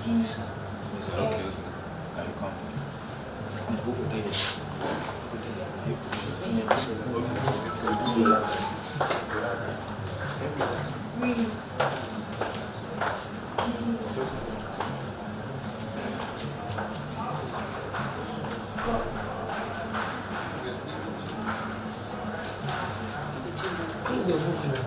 Okay. Now you come. Who's your book now?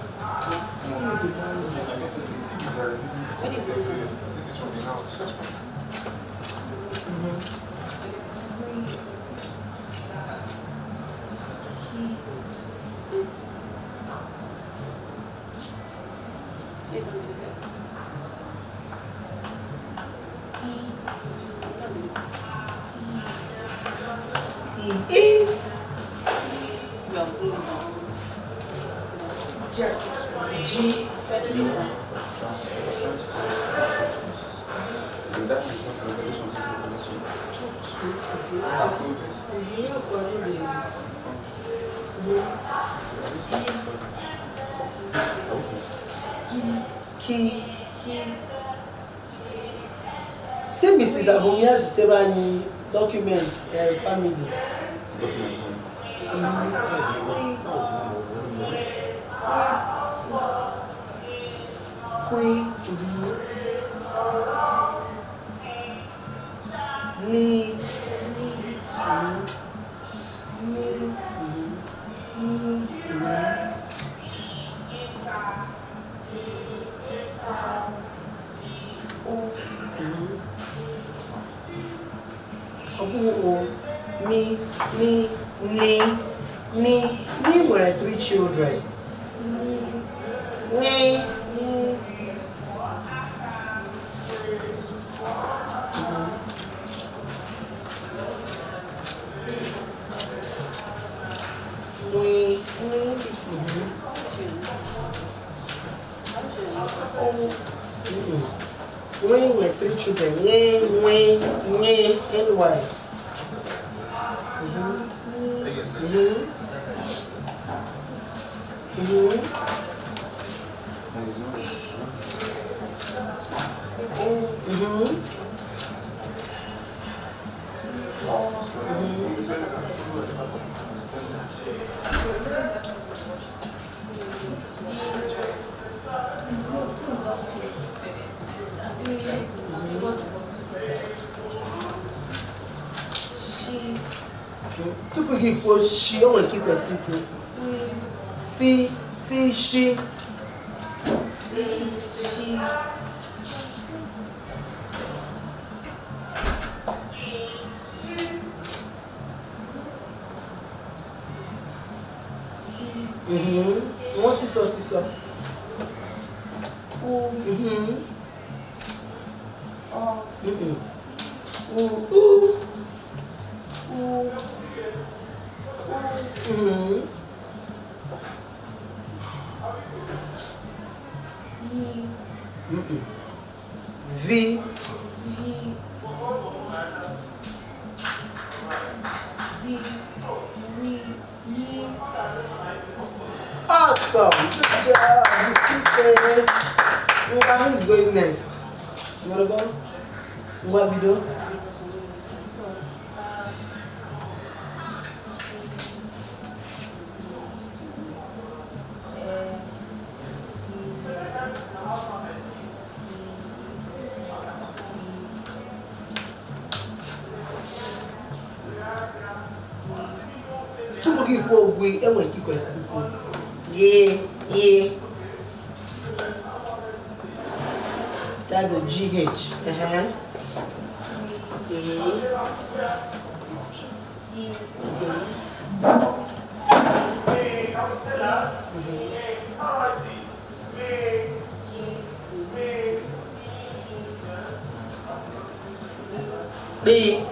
Key. Say Mrs. Abomia's Terani document family. Queen. Lee. Me were 3 children. Me. We were 3 children. And why? Two people equal she, don't want to keep a simple. See, she. One sister. V. Awesome. Good job. You see who is going next? You wanna go? What we do? Two people we and when keep a simple. Yeah. That's the GH. B.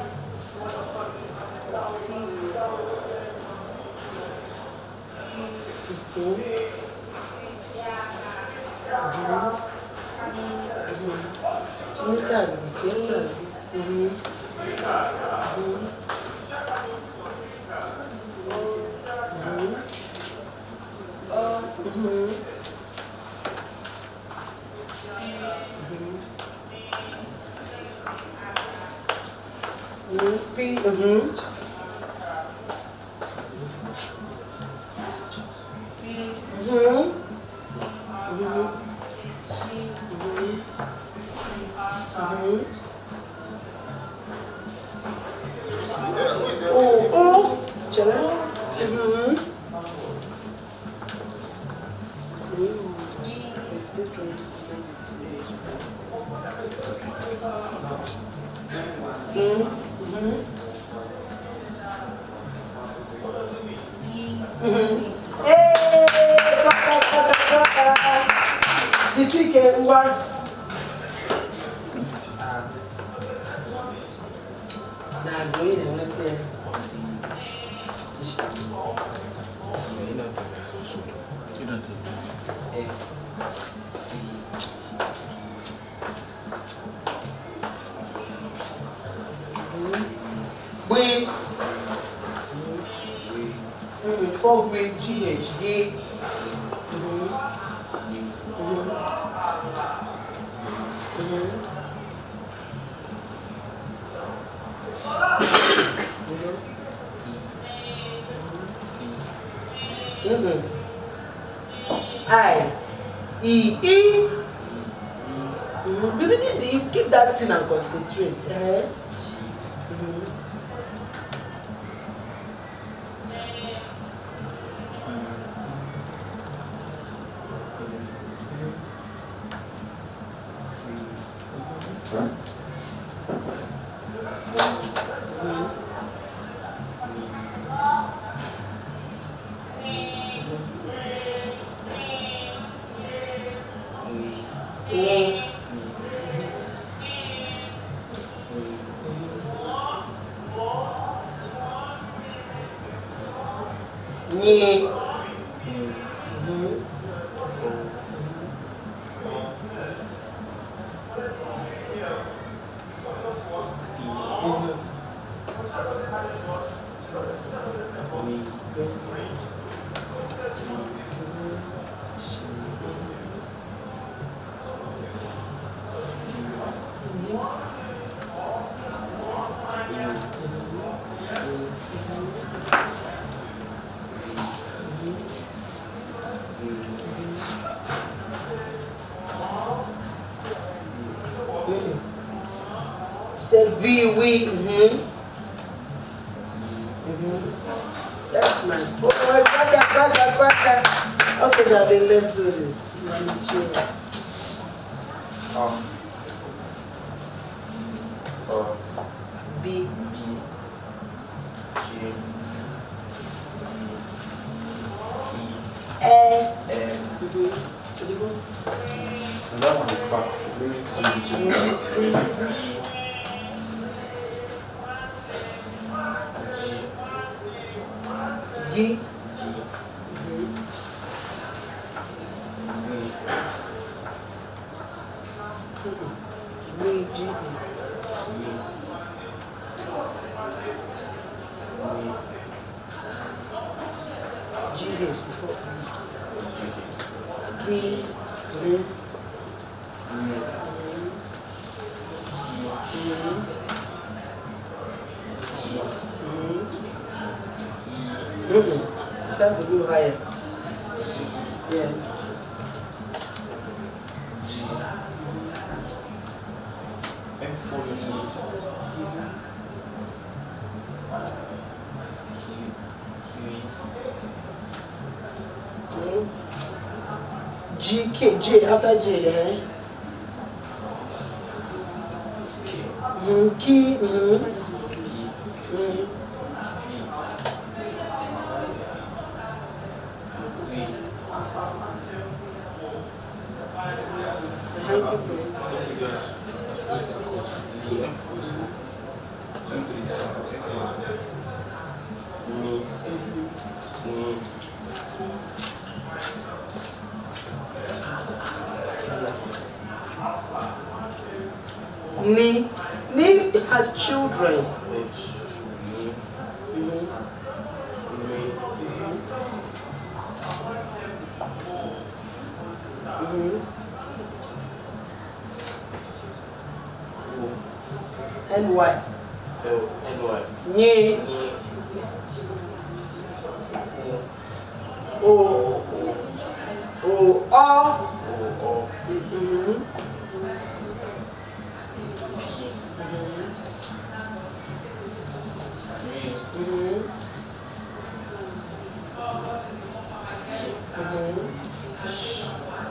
P. Oh, chere. Still trying to you see, can one. Nah, go in and let's say. For with GH, G. I, E, E. Baby, keep that thing and concentrate. Said V, we. That's nice. Oh, cracker. Okay, darling, let's do this. Let me chill. B. A. And that one is back. Let me G. G. G is before G. It has to go higher. Yes. G, K, J, after J, Key, Ni has children. And what? Nye. O.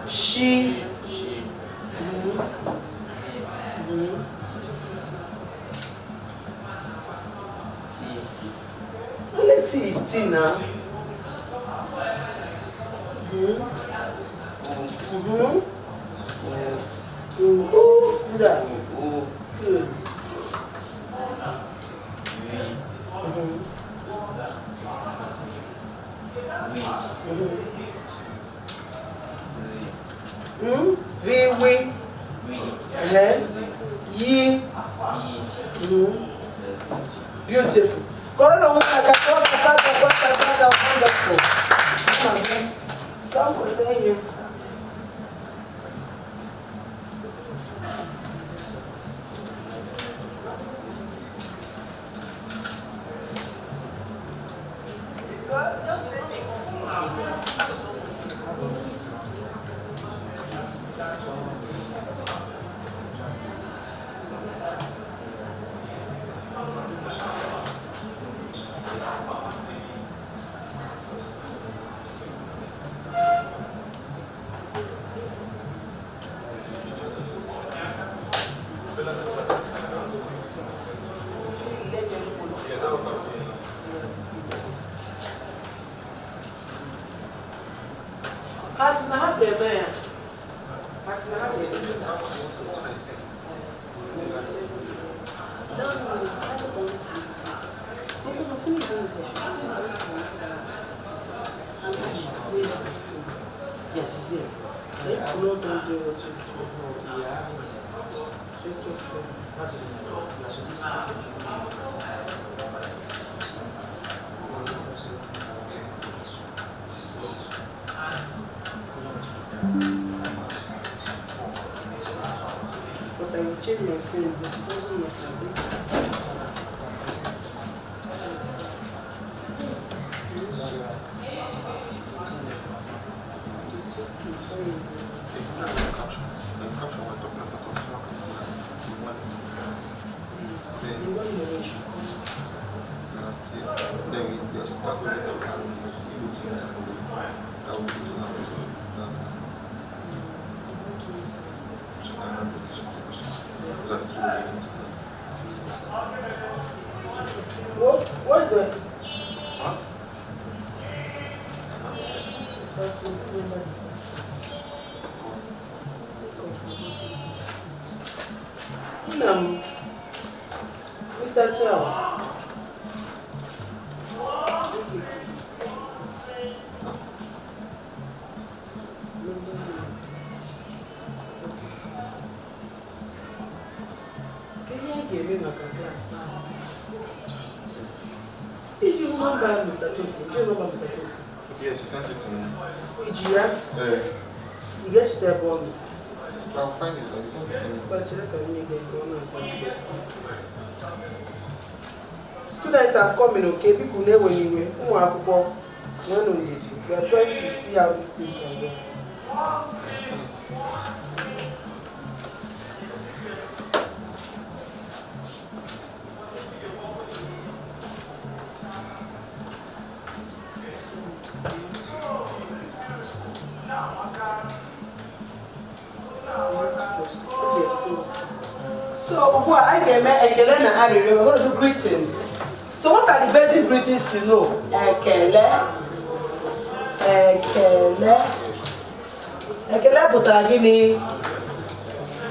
She. Only T is T now. Do that. Good. We. Ye. Beautiful. Corona wonderful. Come with you. Yes, she's here. Don't do what you but I will change my phone, but it doesn't matter. What's that? Huh? Mr. Charles. Did you remember Mr. Tosi? Do you remember Mr. Tosi? Okay, she sent it to me. Ijia? Yeah. You get to that one. I'll find it, you sent it to me. But you can make it go on. Students are coming, okay? People know when you were. We are trying to see how this thing can go. So, what I can make we're going to do greetings. So, what are the basic greetings you know? Ekele, putara gini.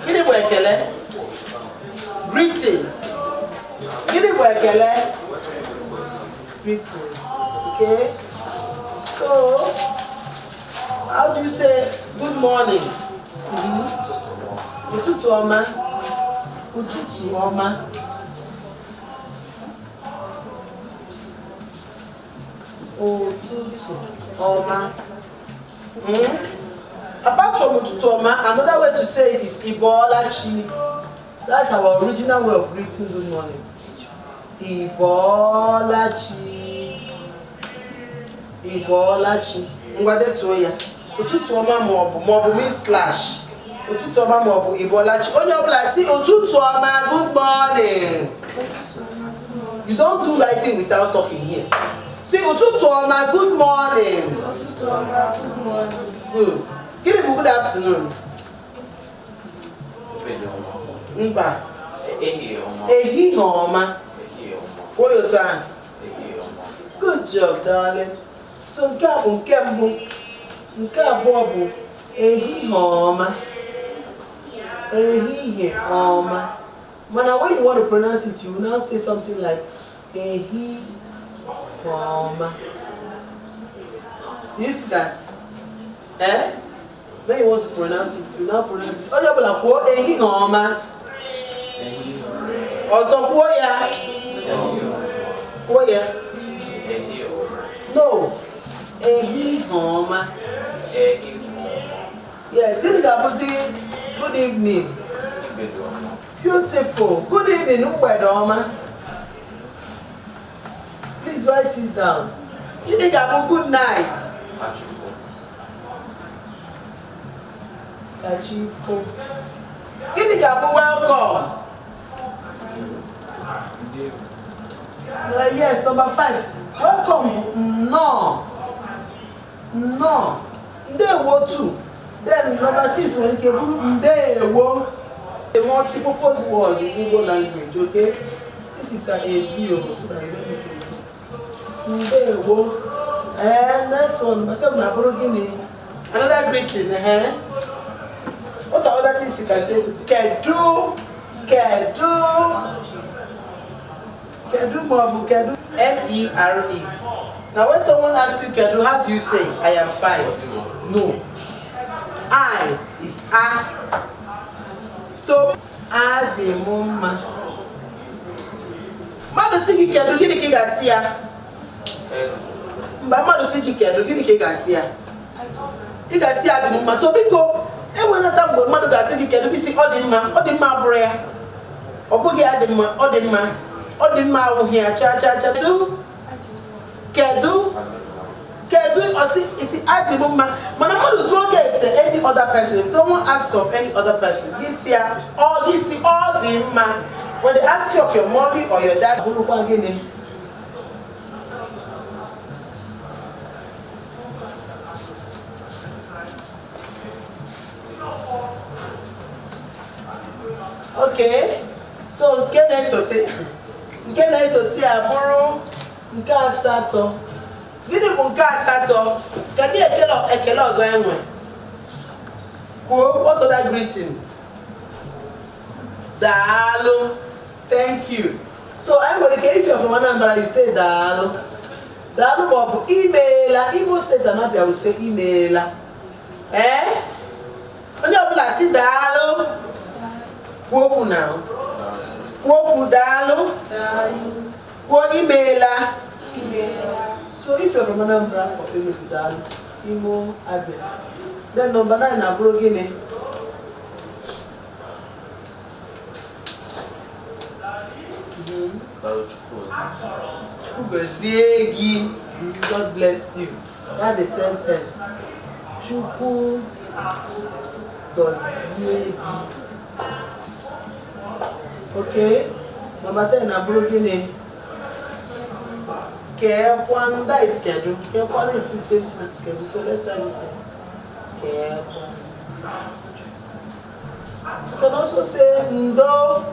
Gini bu ekele? Greetings. Gini bu ekele? Greetings. Okay. So, how do you say good morning? Ututu ọma. Ututu ọma. Ututu ọma. Apart from ututu ọma, another way to say it is Ibolachi. That's our original way of greeting good morning. Ibolachi. Ibolachi. Ngwade tuo ya. Ụtụtụ ọma maọbụ means slash. Ụtụtụ ọma maọbụ Ibolachi. Onye ọbụla si ụtụtụ ọma, good morning. You don't do writing without talking here. Say ụtụtụ ọma, good morning. Ụtụtụ ọma, good morning. Good. Give me good afternoon. Mba. Ehihie ọma. Kwuo ya otu ahụ. Good job, darling. So nke a bụ nke mbụ. Nke abụọ bụ ehihie ọma. Ehihie ọma. Mana when you want to pronounce it, you will now say something like ehihie ọma. You see that? Eh? When you want to pronounce it, you now pronounce it. Onye ọbụla kwuo ehihie ọma. Ọzọ kwuo ya. Kwuo ya. No. Ehihie ọma. Yes, gịnị ga-abụzi good evening. Beautiful. Good evening, mgbede ọma. Please write it down. Gịnị ga-abụ good night. Kachifo. Gịnị ga-abụ welcome. Yes, number 5. Welcome. No. No. Ndewo 2. Then number 6 when you buru ndewo. A multi-purpose word in Igbo language, okay? This is an idiom, so that I don't make it. Ndewo. And next one, myself na buru gini. Another greeting, What are other things you can say to Kedu? Kedu. Kedu Mobu, Kedu. M-E-R-E. Now when someone asks you Kedu, how do you say I am fine? No. I is I. So Azimuma. Madu sigi Kedu, gini ki gasia. Mba madu sigi Kedu, gini ki gasia. I gasia Azimuma. So biko when I tell madu gasigi Kedu, you see Odinma abure ya. Obugi Odinma awu here cha do. Kedu isi Adimuma. Manamadu don't get any other person. If someone asks of any other person, this year, all the man. When they ask you of your mommy or your dad, okay. So nke na-esote abụrụ nke asatọ. Gịnị bụ nke asatọ? Kedu ekele ọzọ enwe? Kwuo, what other greeting? Daalụ. Thank you. So I'm going to get if you're from Anambra, you say daalụ. Daalụ maọbụ imeela. Imo State and Abia will say imeela. Onye ọbụla si daalụ. Kwuo okwu now. Kwuo okwu daalụ. Kwuo imeela. So if you're from Anambra, Imo, Abia. Then number 9, Aburo Guinea. God bless you. That's a sentence. Chuku Doziegi. Okay. Number 10, Aburo Guinea. Kekwanda is schedule. Kekwanda is 6 minutes schedule. So let's start it. Kekwanda. You can also say Ndo.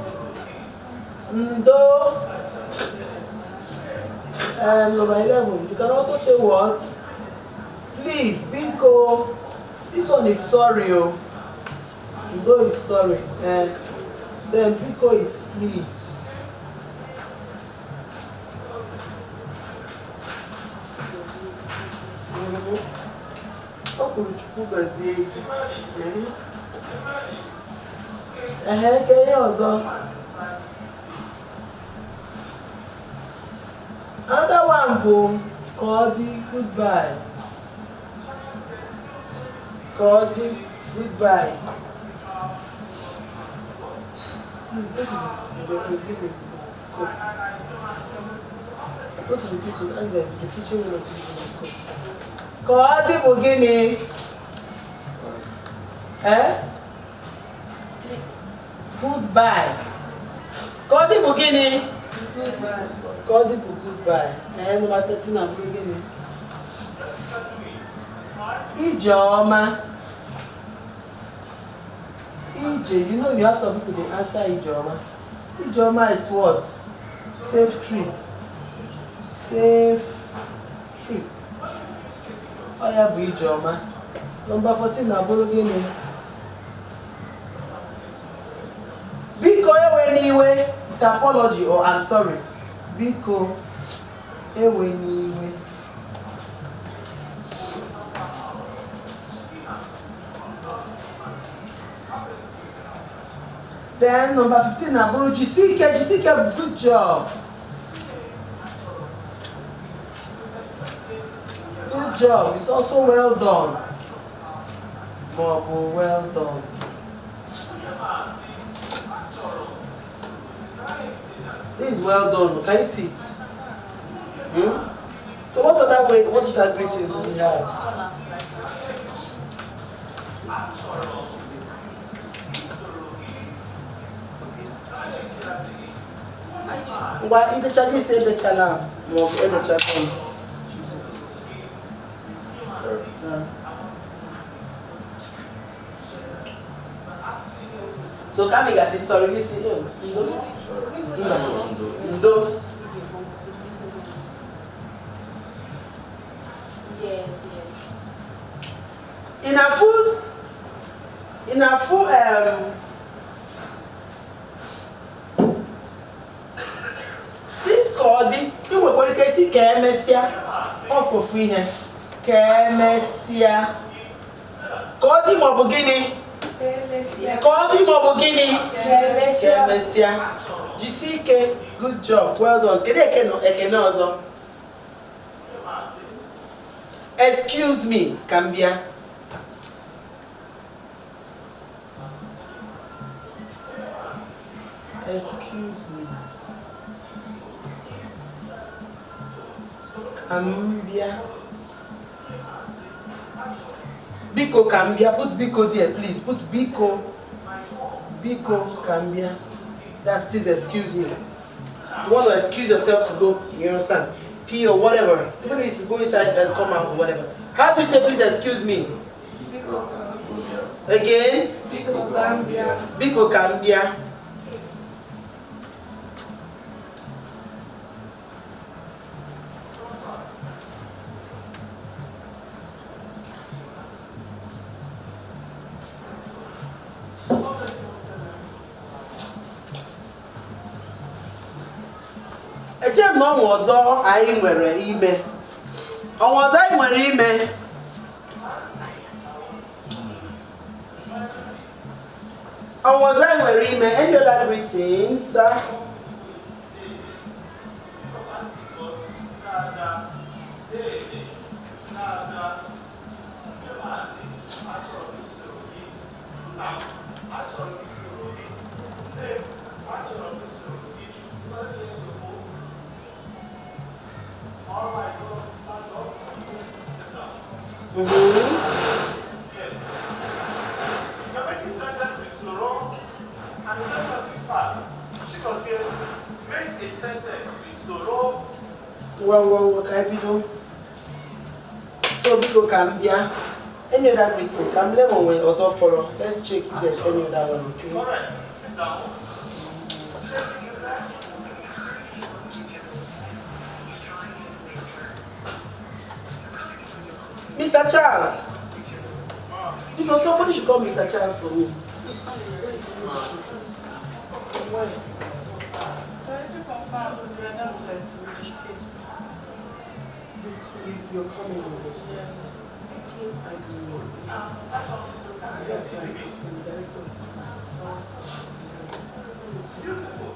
Number 11. You can also say what? Please, Biko. This one is sorry. Ndo is sorry. Then Biko is please. Another one go Cody goodbye. Cody goodbye. Please go to the cook. Go to the kitchen, ask them, the kitchen will not cook. Kodi bugini. Goodbye. Kodi bugini. Goodbye. Kodi bu goodbye. Number 13 na bugini. Ijeoma. Ije, you know you have some people they answer Ijeoma. Ijeoma is what? Safe trip. Safe trip. Oh yeah, bu Ijeoma. Number 14 na bugini. Biko ewe niwe is apology or I'm sorry. Biko ewe niwe. Then number 15 Aburu Jisike, good job. Good job. It's also well done. Bobo, well done. This is well done. Can you see it? So what other greetings do we have? Why the child say the chalam? No, the chalam. So Kamiga say sorry, this is him. Ndo. Yes. In a full this called you will go to see Kemesia of free hand. Kemesia. Called him or beginning. Called him or beginning. Kemesia. Jisike, good job, well done. Ekenozo. Excuse me, Kambia. Excuse me. Kambia. Biko Kambia. Put Biko there, please. Put Biko. Biko Kambia. That's please excuse me. You want to excuse yourself to go, you understand? Pee or whatever. Even if it's go inside and come out or whatever. How do you say please excuse me? Biko Kambia. Again? Biko Kambia. Biko Kambia. Eche m ọnwa ọzọ anyị nwere ime. Ọnwa ọzọ anyị nwere ime. Ọnwa ọzọ anyị nwere ime. Any other greetings? Well, can I be done? So Biko Kambia. Any other greeting? Come let one way also follow. Let's check if there's any other one, okay? Alright, sit down. Mr. Charles. Because somebody should call Mr. Charles for me. Why? You're coming with us. Beautiful.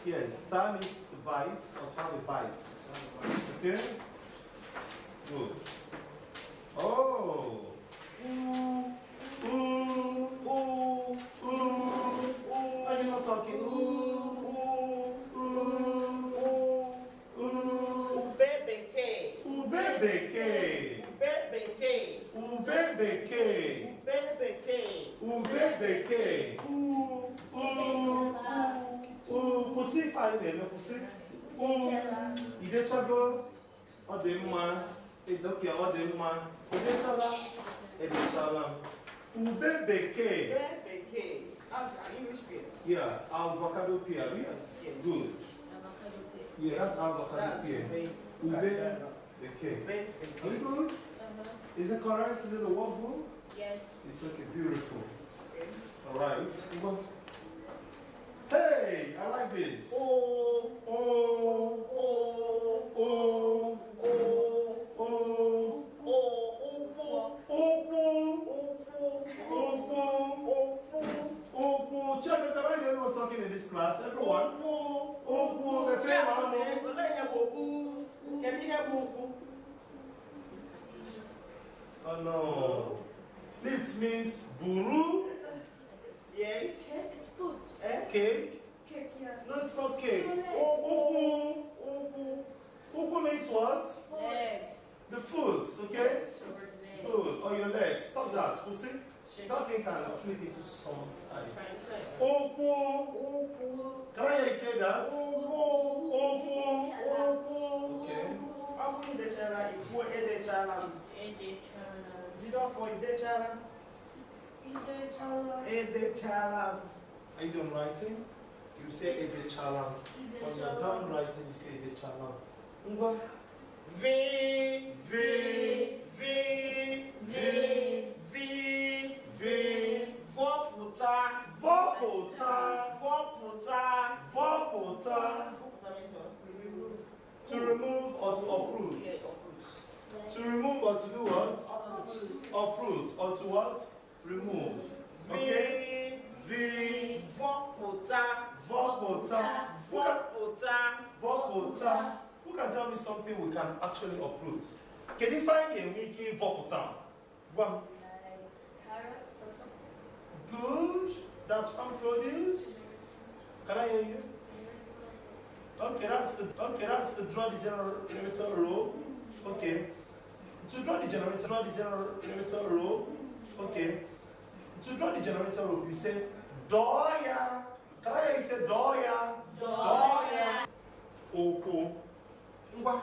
Yes, time is to bite or try to bite. Okay? Good. Oh. Ooh. Ooh. Ooh. Ooh. Are you not talking? Ooh. Ooh. Ooh. Ooh. Ubebeke. Ubebeke. Ubebeke. Ubebeke. Ubebeke. Ubebeke. Ooh. Ooh. Kwụsị ife anyị na-eme, kwụsị. Idechago, ọ dị mma, edoke ọ dị mma. Edechala, edechala. Ube bekee. Ube bekee. English pear. Yeah, avocado pear. Yes, yes. Good. Avocado pear. Yeah, that's avocado pear. Ube bekee. Are you good? Is it correct? Is it the workbook? Yes. It's okay, beautiful. All right. Hey, I like this. Oh, oh, oh, oh, oh, oh, oh. Check us out. Anyone talking in this class? Everyone? Oh, the chair. Can you hear Moku? Oh no. Lift means buru. Yes. It's food. Cake? Cake, yeah. No, it's not cake. Ugu means what? Yes. The foods, okay? Good. On your legs. Stop that. Pussy. That thing can flip into someone's eyes. Ugu. Can I hear you say that? Ugu. Okay. Are you done writing? You say Ede Chalam. When you're done writing, you say Ede Chalam. Ngwa. V. Vopota. To remove or to uproot? To remove or to do what? Uproot. Or to what? Remove. Okay? Vopota. Who can tell me something we can actually uproot? Can you find a wiki vopota? One. Carrots or something. Good. That's farm produce. Can I hear you? Okay, that's the draw the generator row. Okay. To draw the generator row. Okay. To draw the generator row, you say doya. Can I hear you say doya? Doya. Oko. Ngwa.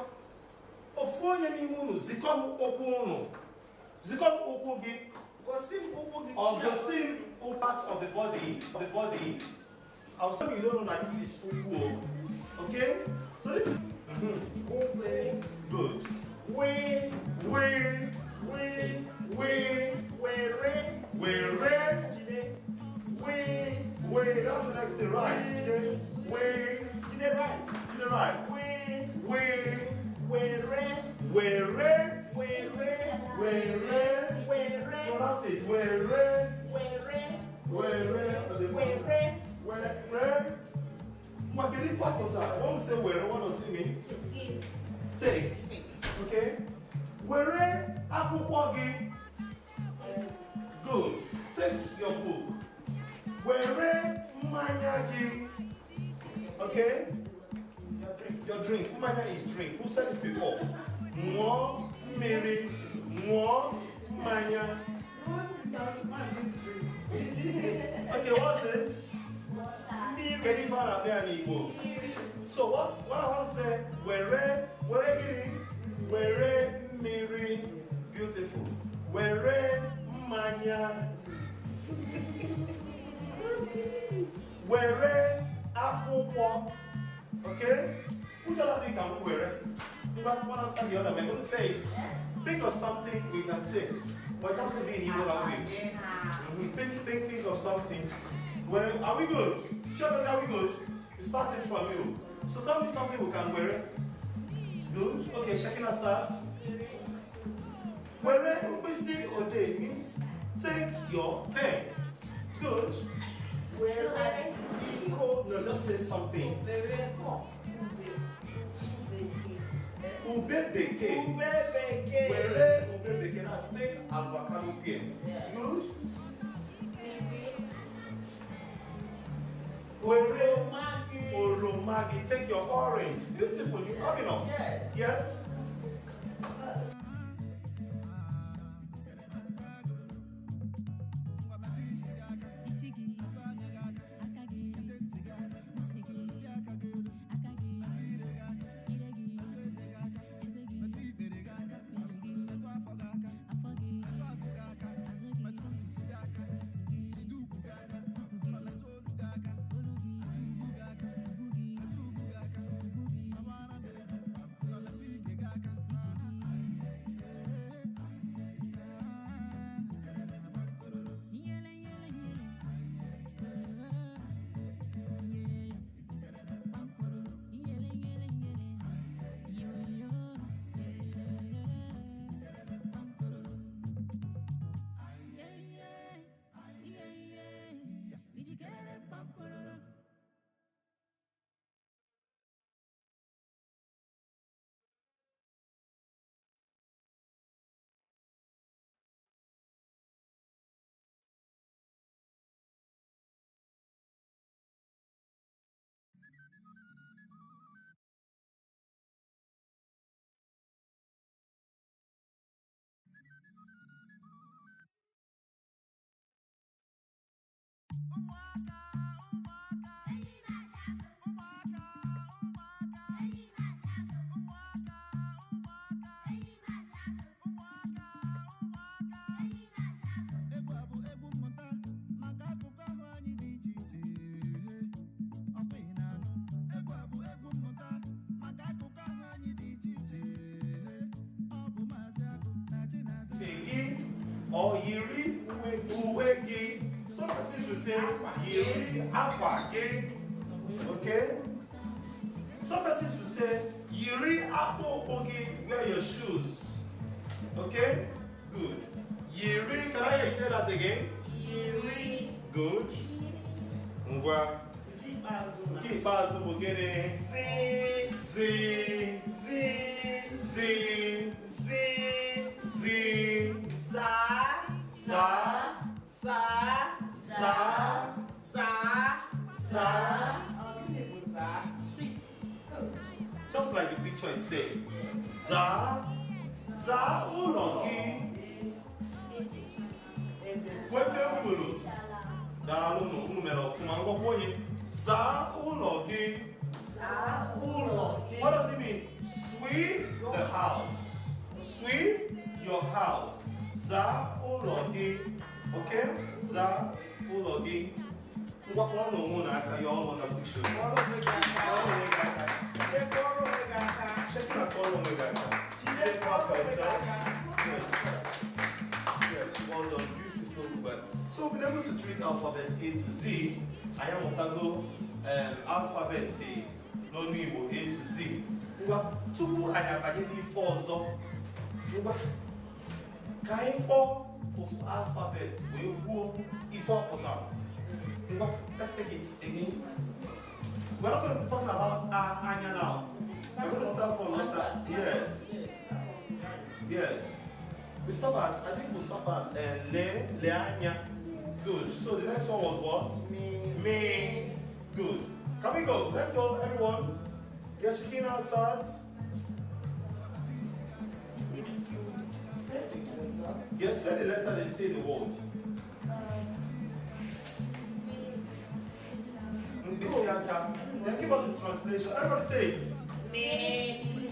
Ofu onye n'ime unu zikom okwu unu. Zikom okwu gị. Of the same part of the body. I'll say you don't know that this is okwu. Okay? So this is good. That's the next thing, right? Pronounce it. Where. What was that? When we say were, what does it mean? To give. Take. Okay? Were akwụkwọ gị. Good. Take your book. Were mmanya gị. Okay? Your drink. Mmanya is drink. Who said it before? Ṅụọ mmiri. Ṅụọ mmanya. Okay, what's this? So what I want to say, were mmiri, beautiful. Were mmanya. Were akwụkwọ. Okay? Which other thing can we wear? One after the other. We're going to say it. Think of something we can say, but it has to be in Igbo language. Think of something. Where are we good? Sure, are we good? We're starting from you. So tell me something we can wear. Good. Okay, Shakina starts. Where we see Ode means take your pen. Good. No, just say something. Ubebeke. Where ubebeke? That's take avocado pear. Good. Oromagi, take your orange. Beautiful, you're coming up. Yes. Or yiri uwe gi. Some persons will say yiri akwa gi. Okay? Some persons will say yiri akpo gi, wear your shoes. Okay? Good. Yiri, can I say that again? Yiri. Good. Ngwa. Kipazu bugene. Just like the picture is saying. Za ulogi. Wepe ulu. Da unu melo kumango kwenye. Za ulogi. What does it mean? Sweep the house. Sweep your house. Za ulogi. Okay? Za ulogi. What one on aka you all want to picture? Check out all of Yes, well done, beautiful. But so we've been able to treat alphabet A to Z. I am Otago alphabet A, no new A to Z. Tupu I have any four so. Kaimpo of alphabet we go if let's take it again. We're not going to be talking about anya now. We're going to start from letter. Yes. Yes. We stop at, I think we'll stop at le, anya. Good. So the next one was what? Me. Good. Can we go? Let's go, everyone. Yes, Shekina starts. Yes, say the letter, then say the word. Mbisiaka. Then give us the translation. Everybody say it.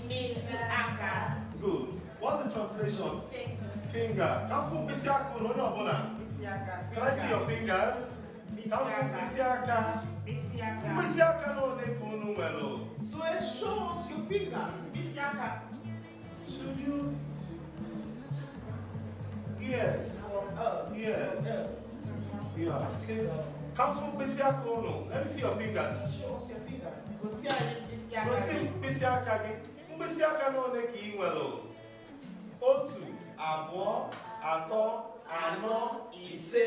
Mbisiaka. Good. What's the translation? Finger. Come from Mbisiaka, no, no, Bona. Can I see your fingers? Come from Mbisiaka. Mbisiaka no nekunu melo. So it shows your fingers. Mbisiaka. Should you? Yes. Yes. Yeah. Okay. Come from Mbisiaka no. Let me see your fingers. Show us your fingers. Go see Mbisiaka again. Mbisiaka no neki melo. Otu, abụọ, atọ, anọ, ise,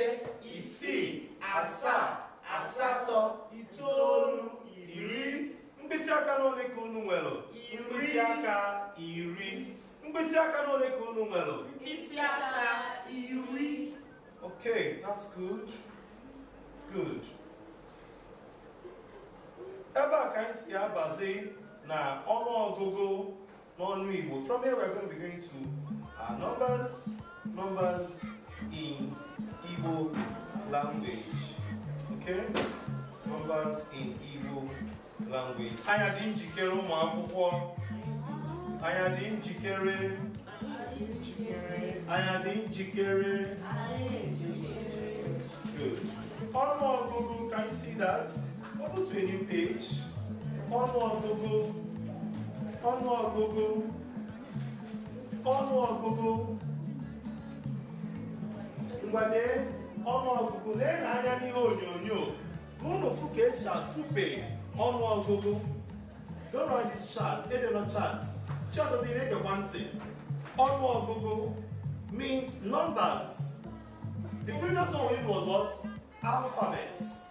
isii, asaa, asatọ, itoolu, iri. Mkpịsị aka n'ole ka unu nwere? Mkpịsị aka iri. Mkpịsị aka n'ole ka unu nwere? Mkpịsị aka iri. Okay, that's good. Good. Ebe a ka anyị si abazi na ọnụọgụgụ n'ọnụ Igbo. From here we're going to be going to numbers in Igbo language. Okay? Numbers in Igbo language. Anyị dị njikere ụmụ akwụkwọ. Anyị dị njikere. Anyị dị njikere. Good. Ọnụọgụgụ, can you see that? Open to a new page. Ọnụọgụgụ. Ọnụọgụgụ. Ọnụọgụgụ. Ngwade ọnụọgụgụ lee anya n'ihe onyonyo ka unu fụ ka esi asụpe ọnụọgụgụ. Don't write this chart, not charts. Chart doesn't need the one thing. Ọnụọgụgụ means numbers. The previous one was what? Alphabets.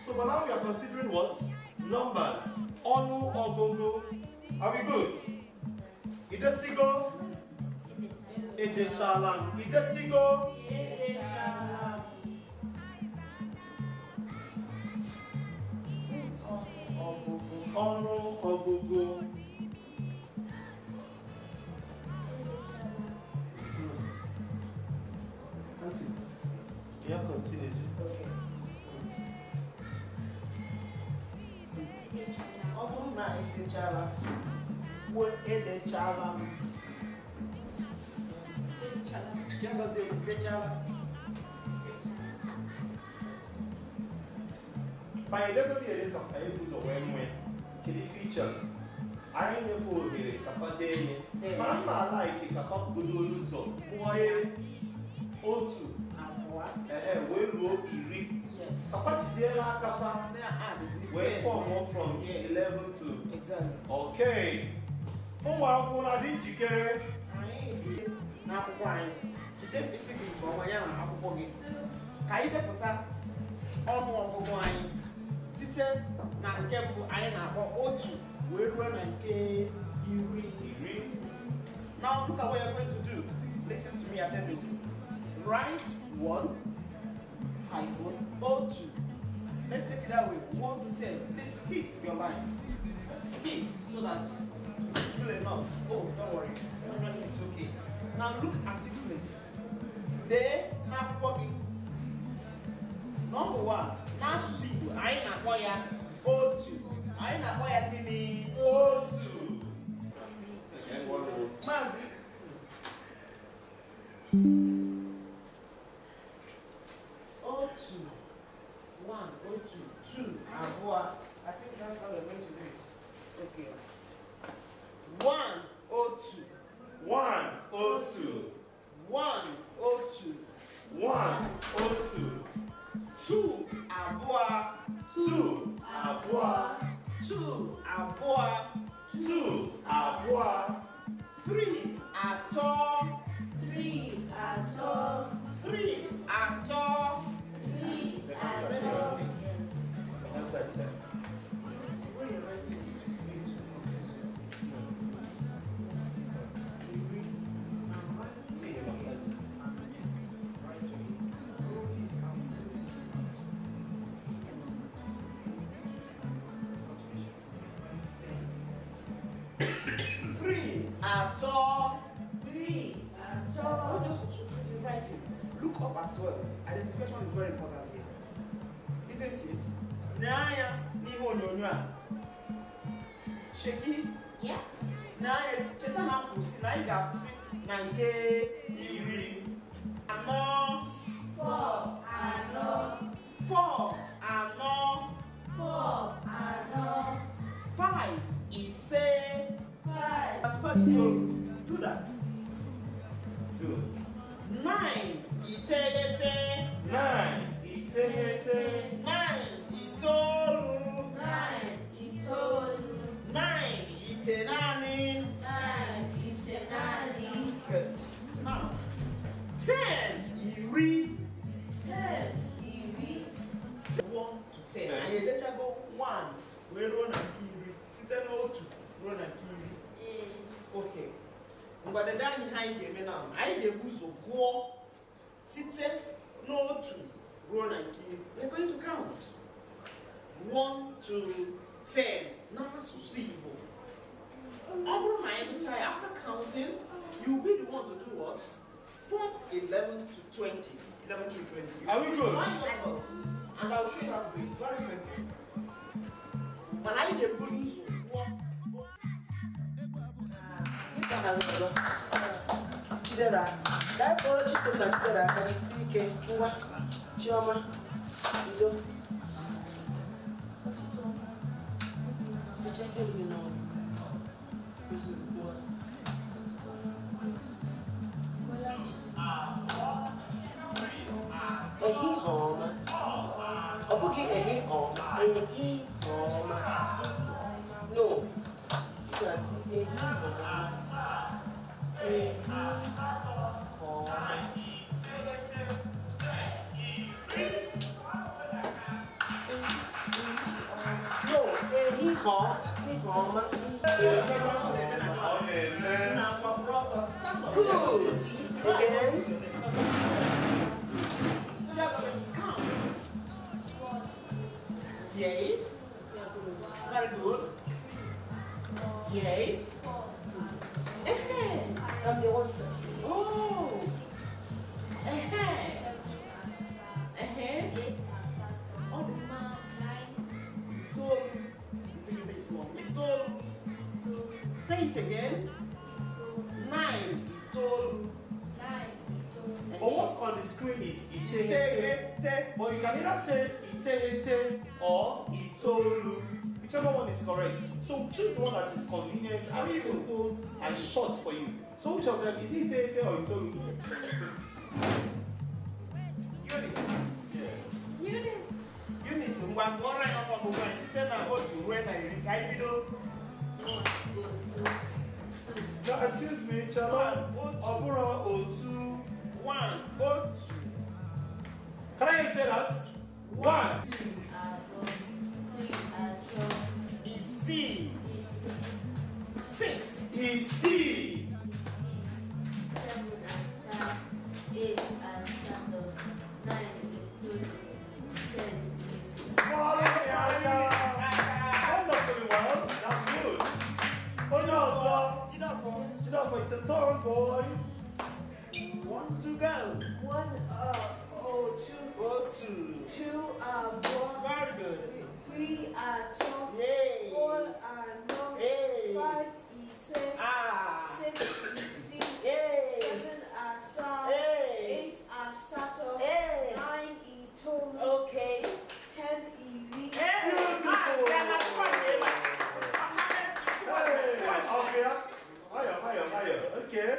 So but now we are considering what? Numbers. Ọnụọgụgụ. Are we good? Idesigo. Ideshalam. Idesigo. Ọnụọgụgụ. Nancy, yeah, continue. Ọ bụrụ na edechala edechala m Chiagozie edechala By the way, I use a when can the feature. I ain't a poor here, Capadene. Mamma like a cup good luso. Why? Otu. Where will you Papa Sierra Capa? Where from 11 to. Exactly. Okay. Oh, I didn't you get it? Now, why? Today, basically, for my young apple game. Kaide Pota, all wine. Sitting now, careful, I am Otu. We run and gay. Now, look at what you're going to do. Listen to me attentively. Write 1 hyphen O2. Let's take it that way. 1 to 10. Please skip your lines. Skip so that it's good enough. Oh, don't worry. Everything is okay. Now look at this place. They have working. Number 1. Now see you. I acquire O2. I acquire the O2. Mazi. O2. 1, O2, 2, Abua. I think that's how we're going to do it. Okay. 1, O2. 1, O2. 1, O2. 1, O2. 2, Abua. 2, Abua. 2, Abua. 2, Abua. 3, Ato. 3 Ato. 3, Ato. 3 Ato. writing, look up as well. Identification is very important here. Isn't it? Naya, Niho Nonya. Shaky? Yes. Naya, Chetana Pussy, Naya Pussy, Naya, Iri. Ano. 4 ano. 4 ano. 4 ano. 5 is say. 5. That's what you do that. Good. 9 iteghete. 9 iteghete. 9 itoolu. 9 itoolu. 9 itenani. 9 itenani. Good. Now 10 iri. 10 iri. 1 to 10. And you let go 1. We run and kiri. Sit no 2. Run and kiri. Okay. But the day high game now, I get buzo go. Sit no 2. Run and kiri. We're going to count 1 to 10. Now see. After counting, you'll be the one to do what? From 11 to 20. 11 to 20. Are we good? Mind yourself. And I'll show you how to do it. Very simple. When I get bullies, Chidera, that for chicken na Chidera can see ke ngwa Chioma. Ndo. Which I feel you know. Ehi homa. Obuki ehi homa. Ehi homa. No. You can see ehi homa. Ehi homa. No, ehi homa. Si homa. Good. Again. yes. Very good. Yes. I'm the one. Oh. Oh, this man. Say it again. 9. But what's on the screen is iteghete. But you can either say iteghete or itolu. Whichever one is correct. So choose the one that is convenient and simple and short for you. So which of them is it iteghete or itolu? Eunice, ngwangora na kwa kwa site na otu ruo na iri ka ibido. No, excuse me, Chala. Obura otu. 1 otu. Can I say that? 1. Isi. 6 Is 8 and 9 wonderfully well. That's good. Oh no, it's a turn, boy. 1 to go. 1 Otu. 2 are 1. Very good. 3 are 2. Yay. 4 are no. Hey. 5 is 6. Ah. 6 is 6. Yay. 7 are Sam. Hey. 8 are Sato. Hey. 9 is Tolu. Okay. 10 is Ri. Hey. Beautiful. Hey, okay. Higher. Okay.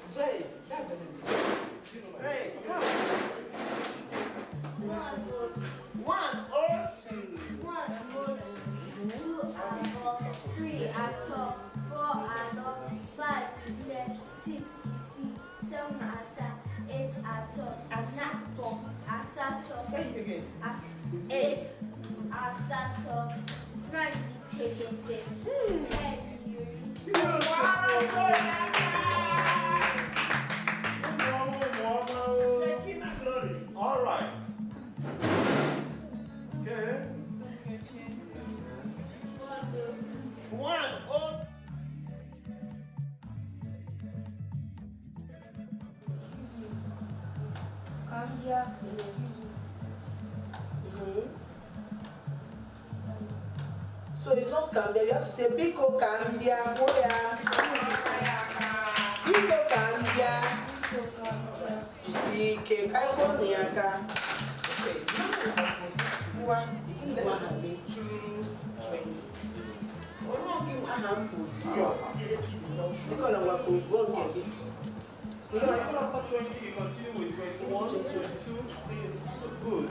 Say, say, come. 1 or 2. 1 are 2 are 4. 3 are 12. 4 are no. 5 is 6 is 7 are 7. 8 are 12. Asato. Asato. Say it again. 8 are Sato. 9 is Tegete. 10 Shaking and glory. All right. Okay. 1 or Cambia. So it's not cambia, you have to say Biko cambia. Biko cambia. You see, California. What? 220. So if you not 20, you continue with 21, 22, 3. Good.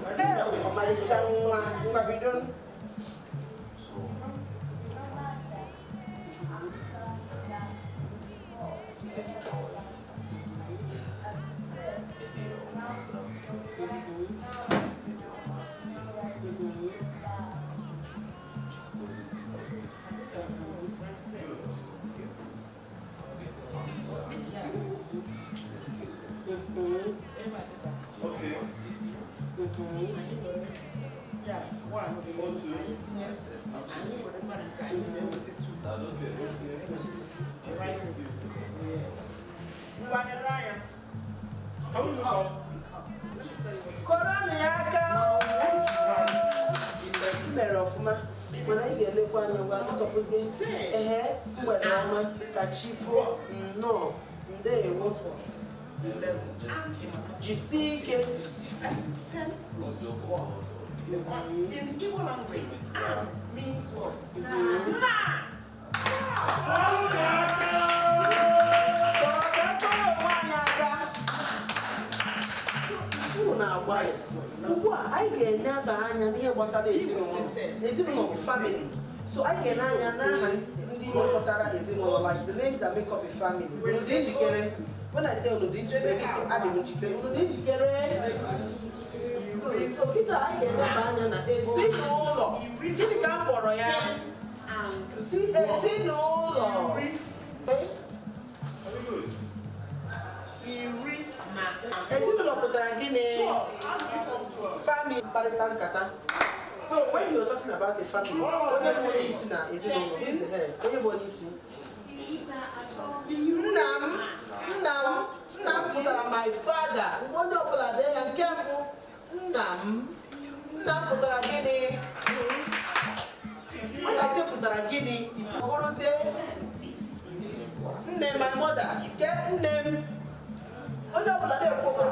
Okay. Yeah, one. Yes. How will you go? When I get a one, I'm going to put in a hair, but I'm a cachifo. No, they was Jisike 10. In Igbo language, means what? I get never anya was a family. So I get anya like the names that make up a family. When I say so kita I get never anya family paritan kata. So when you're talking about a family, everybody is the head. Everybody is Nam putara my father. One of the day and careful. Nam putara gini. When I say putara gini, it's gonna say name my mother. Get name. One of the day also.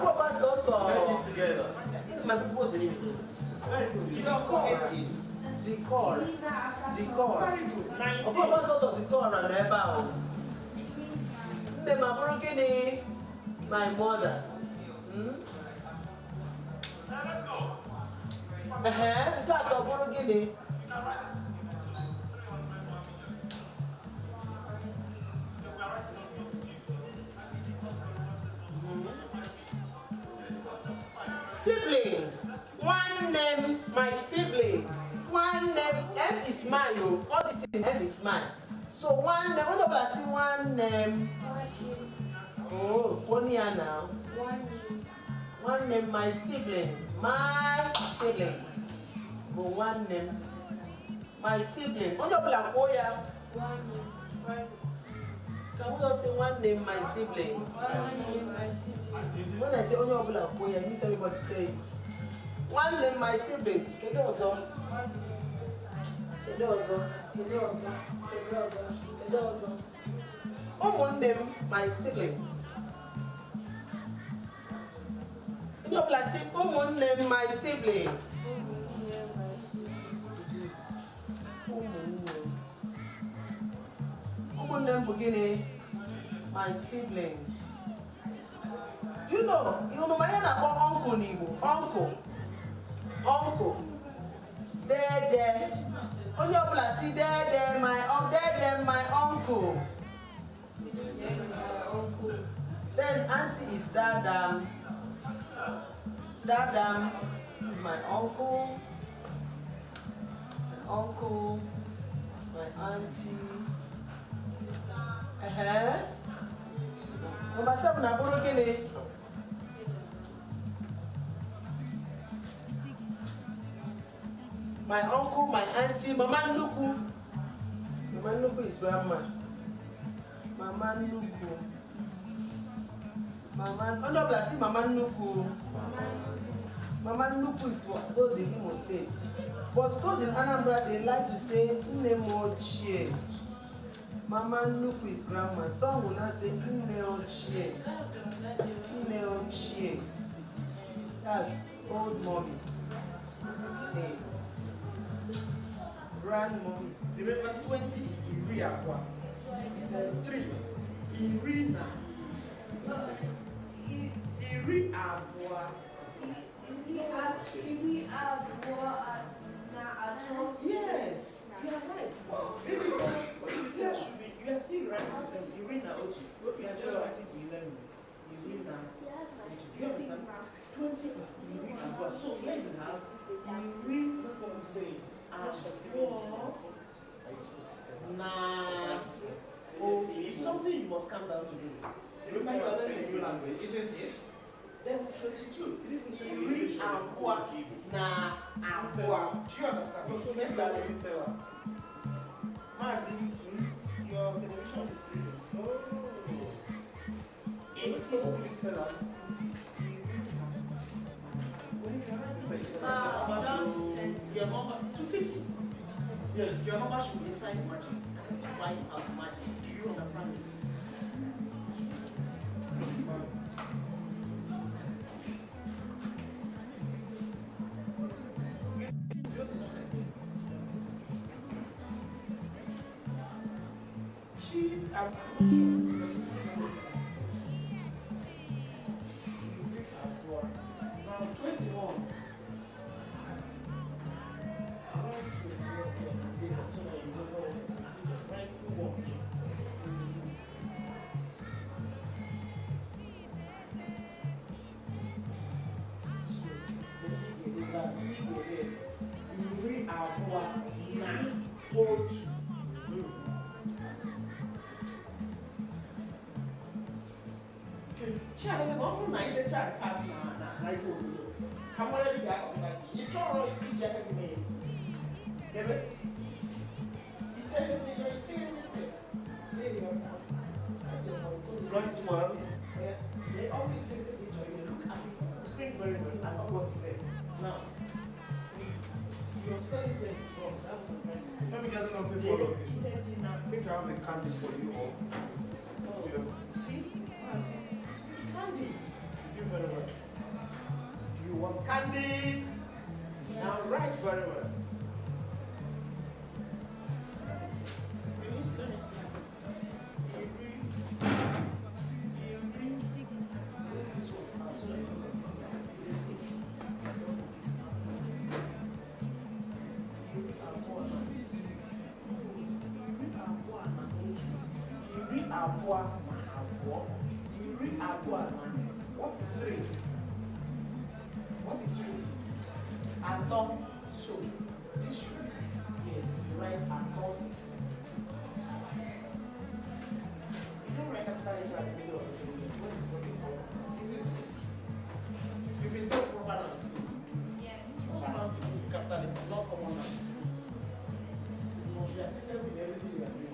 My people say Zikor. Of course, also Zikor and Ebao. Name my brokeny, my mother. Let's go. Got the brokeny. Sibling. One name, my sibling. One name, M is mine. All this thing, M is mine. So one name, what about one name? Oh, 1 year now. One name, my sibling. My sibling. But one name, my sibling. What about Oya? Can we all say one name, my sibling? When I say Oya Oya, I mean everybody say it. One name, my sibling. Kedozo. One name, my siblings. One name, my siblings. One name, beginning, my siblings. You know my name about uncle Nigo. Uncle. There. On your place, see there, my uncle. Then auntie is Dadam. Dadam is my uncle. My auntie. Number 7, Aburugini. My uncle, my auntie, Mama Nuku. Mama Nuku is grandma. Mama Nuku. Mama, onye ọbụla si mama nnukwu. Mama nnukwu is for those in Imo State. But those in Anambra, they like to say nne m ochie. Mama nnukwu is grandma. Some will not say nne ochie. Nne ochie. That's old mommy. It's grandmommy. Remember 20 is iri abụọ. Then 3 iri na iri abụọ. Yes, you are right. There should be, you are still writing the same. Iri na otu. You are just writing 11. Iri na otu. Do you understand? 20 is iri abụọ. So here you have iri, that's what I'm saying. Abụọ na otu. It's something you must come down to do. Remember you are learning a new language, isn't it? Then 22. Iri abụọ na abụọ. Do you understand? So let's start with the tell her. Mazi, your television is sleeping. Oh. 18 tell her. Your number 250. Yes. Your number should be inside magic. That's why you have magic. Do you understand it? They always say the picture, you look at the screen very well, and not what is there. Now, you're spelling them wrong. That's what I'm trying to say. Let me get something for you. I think I have the candies for you all. Oh, see? Candy. Thank you very much. You want candy? Now write very well. Let me see. What is 3? What is 3? Atom. So this should be, yes, you write atom. You don't write capital letter at the middle of the sentence. What is looking for? Isn't it? You've been told proper noun in school. Yes. Proper noun is capital letter, not common noun. You must be attentive with everything you are doing.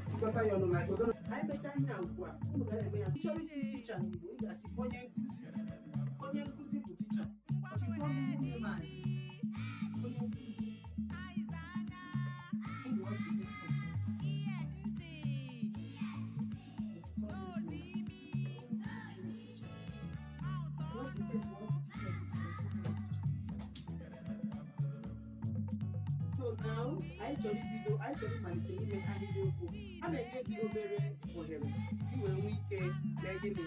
Tikọta ya ọnụ like we're anyị mechaa ihe a ugbu a unu gara eme ya chọrọ isi ticha n'Igbo ị ga-asị onye nkụzi bụ ticha ọchịkọ nwunye maazị onye nkụzi anyị chọrọ ịmalite ime ahịrịokwu a na-enye gị obere ohere iwe nwee ike mee gịnị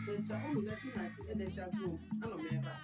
decha ụmụ decha na-asị edechago anọ m ebe a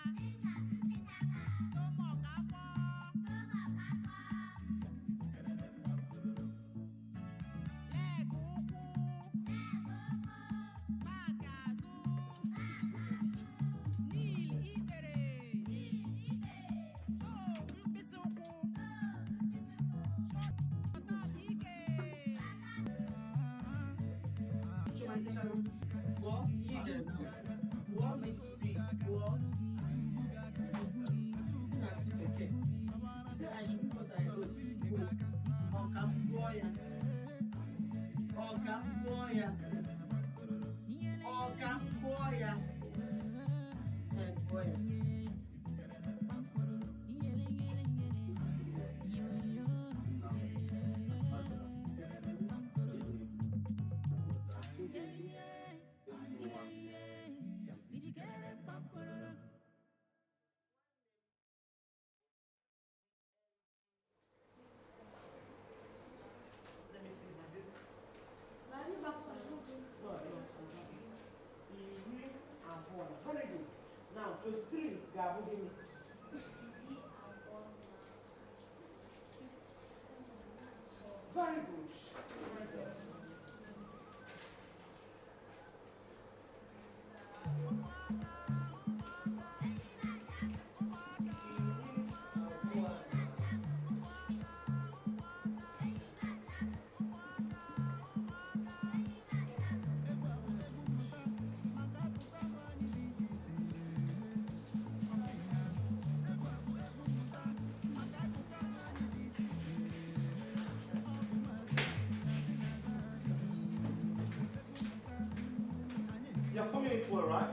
Very good. Now, 23, Gabu. Very good. You're coming into it, right?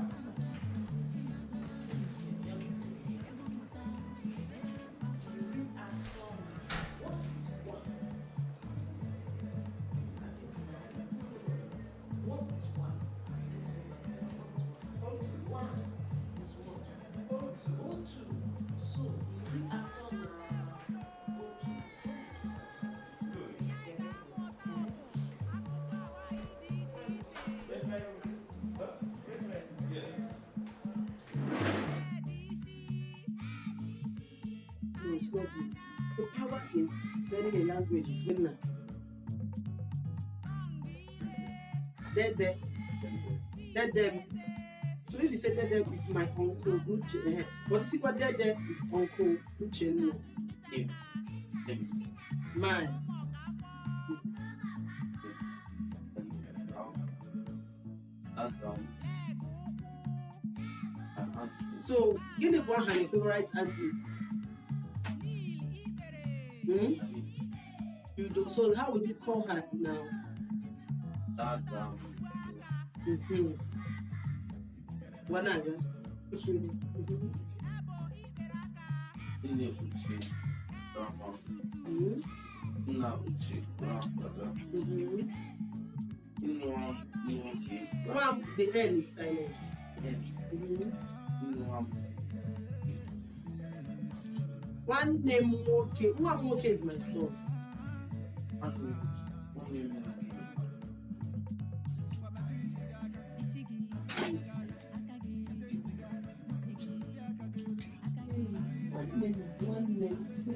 The power in learning a language is when Dede. So if you say Dede is my uncle, but see what Dede is uncle, no. My. So give me one hand your favorite auntie. You do. So how would you call her now? One other. Mom, the N is silent. One name Moke. One Moke is my son.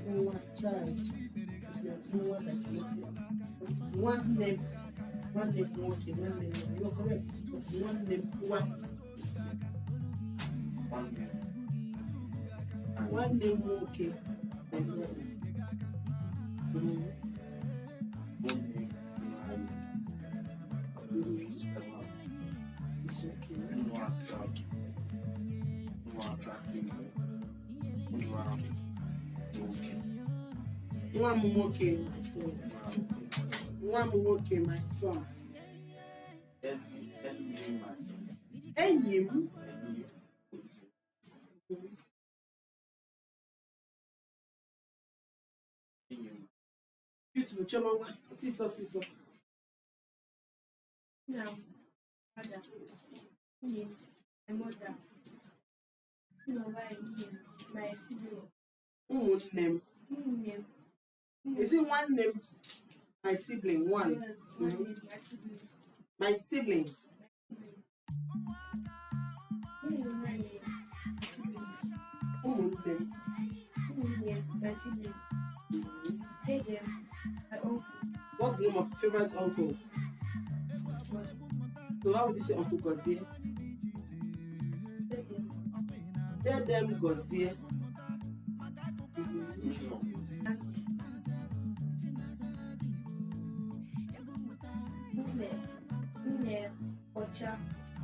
One child. One name Moke. You're correct. One name one. One name Moke. It's okay. One Moke, my son. And you. Beautiful, Chama. Sister. No. Mother. My mother. No, my sibling. Name. Name. Is it one name? My sibling, one. Yes, one name, my sibling. My sibling. My sibling. My uncle. What's the name of your favorite uncle? So how would you say Uncle Gozie? Them Gozie.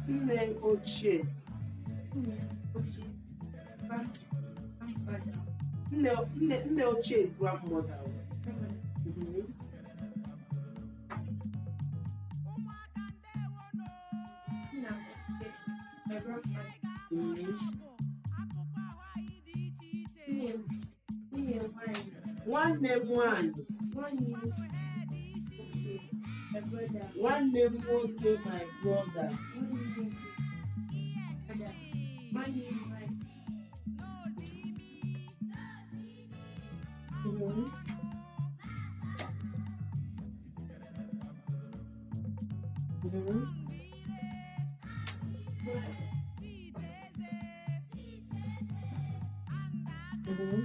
Nne ochie. Nne ochie is grandmother. Mm-hmm. Nwanne m nwanyị. Nwanne m nwoke, my brother. Mm-hmm. Mm-hmm. Mm-hmm.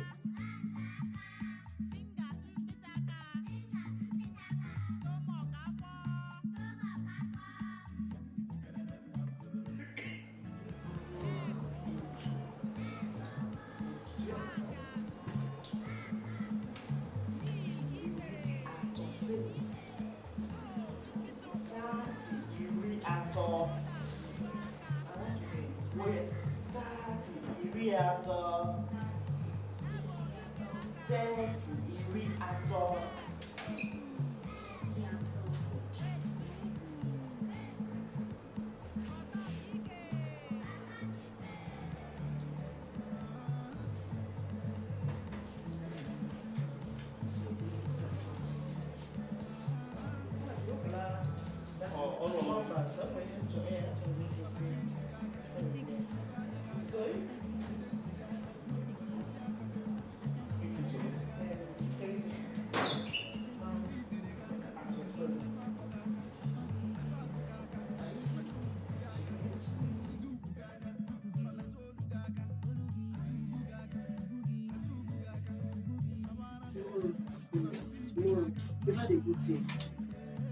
Tomorrow, you've had a good day.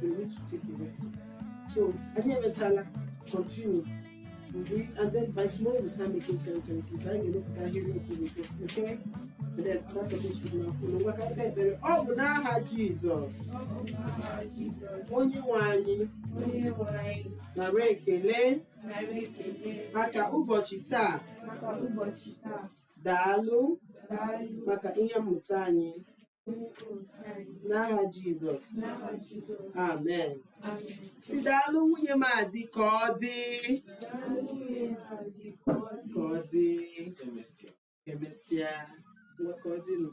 You need to take a rest. So, I think continue. And then by tomorrow we start making sentences. I know that you will okay? And then after this we will follow. Oh, but now have Jesus. Onye wanyi. Na rekele. Maka ụbọchị taa. Daalụ. Maka ihe mmụta anyị. N'aha Jizọs. Amen. Si daalụ nwunye Maazị ka ọ dị. Ka ọ dị. Emesịa. Ka ọ dị nụ.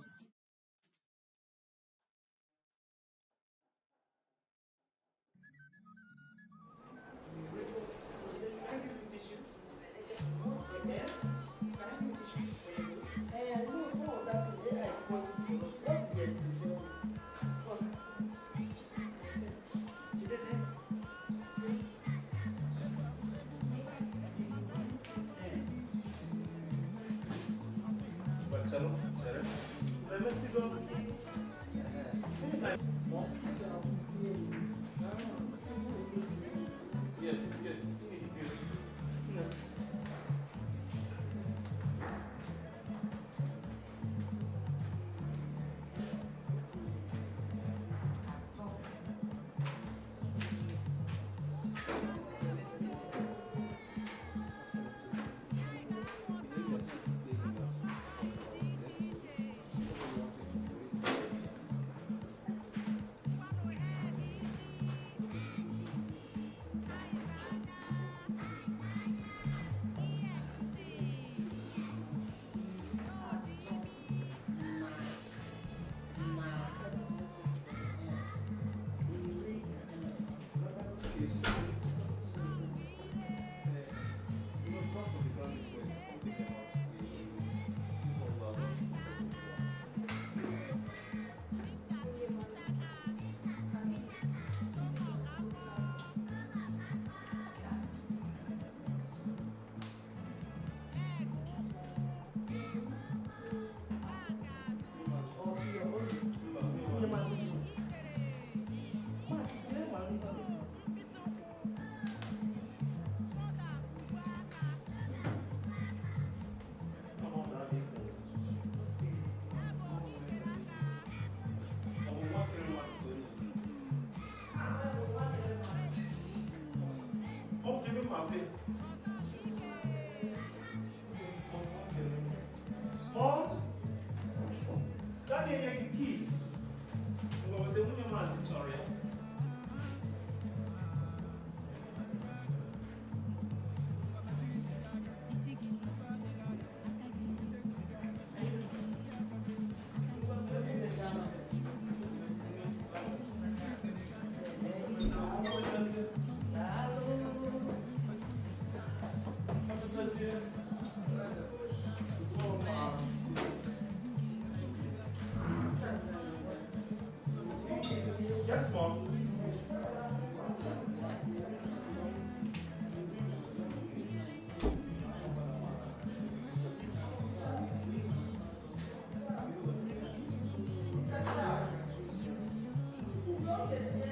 Yes, Mom.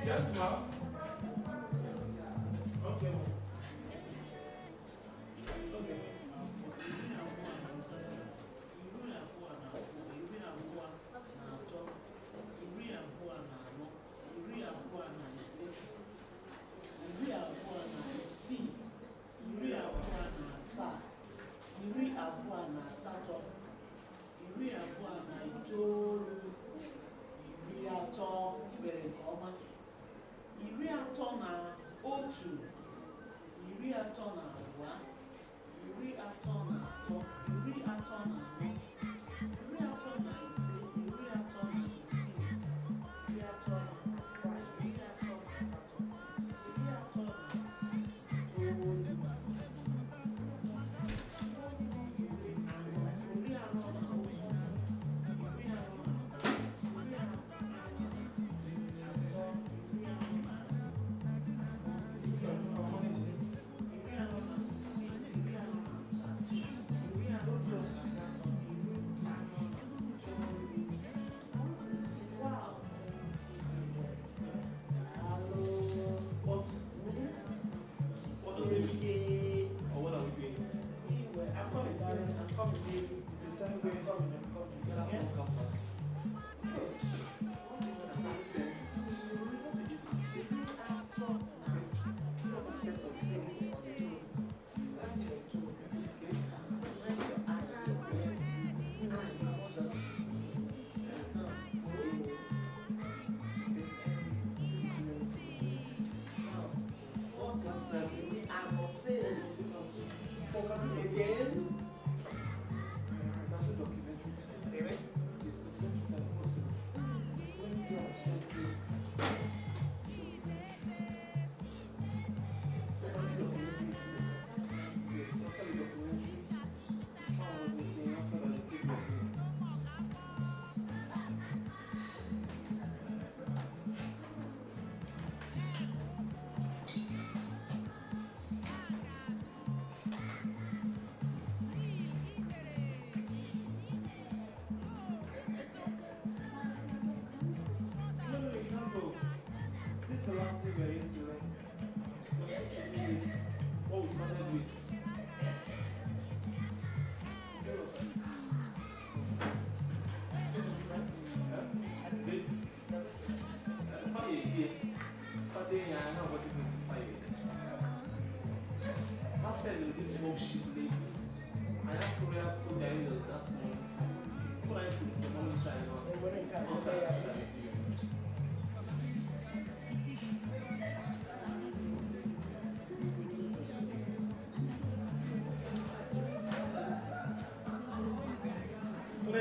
Yes, Mom. Okay, Mom. Okay.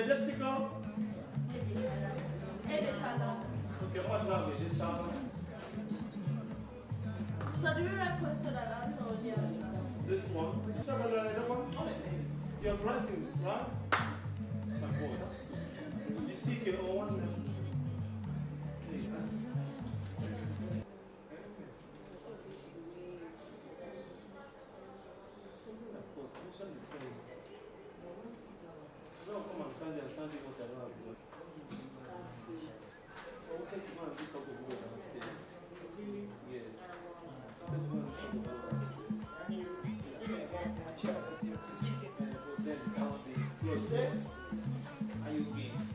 Jessica? Okay, what love is it? So do you write question and answer on the other side? This one? You're writing, right? My boy, that's good. You see your own one. Don't come and stand there and stand there what I don't have blood. Okay, to go and pick up the board downstairs. Yes. Let's go and pick up the board downstairs. But then down the floor steps and your gates.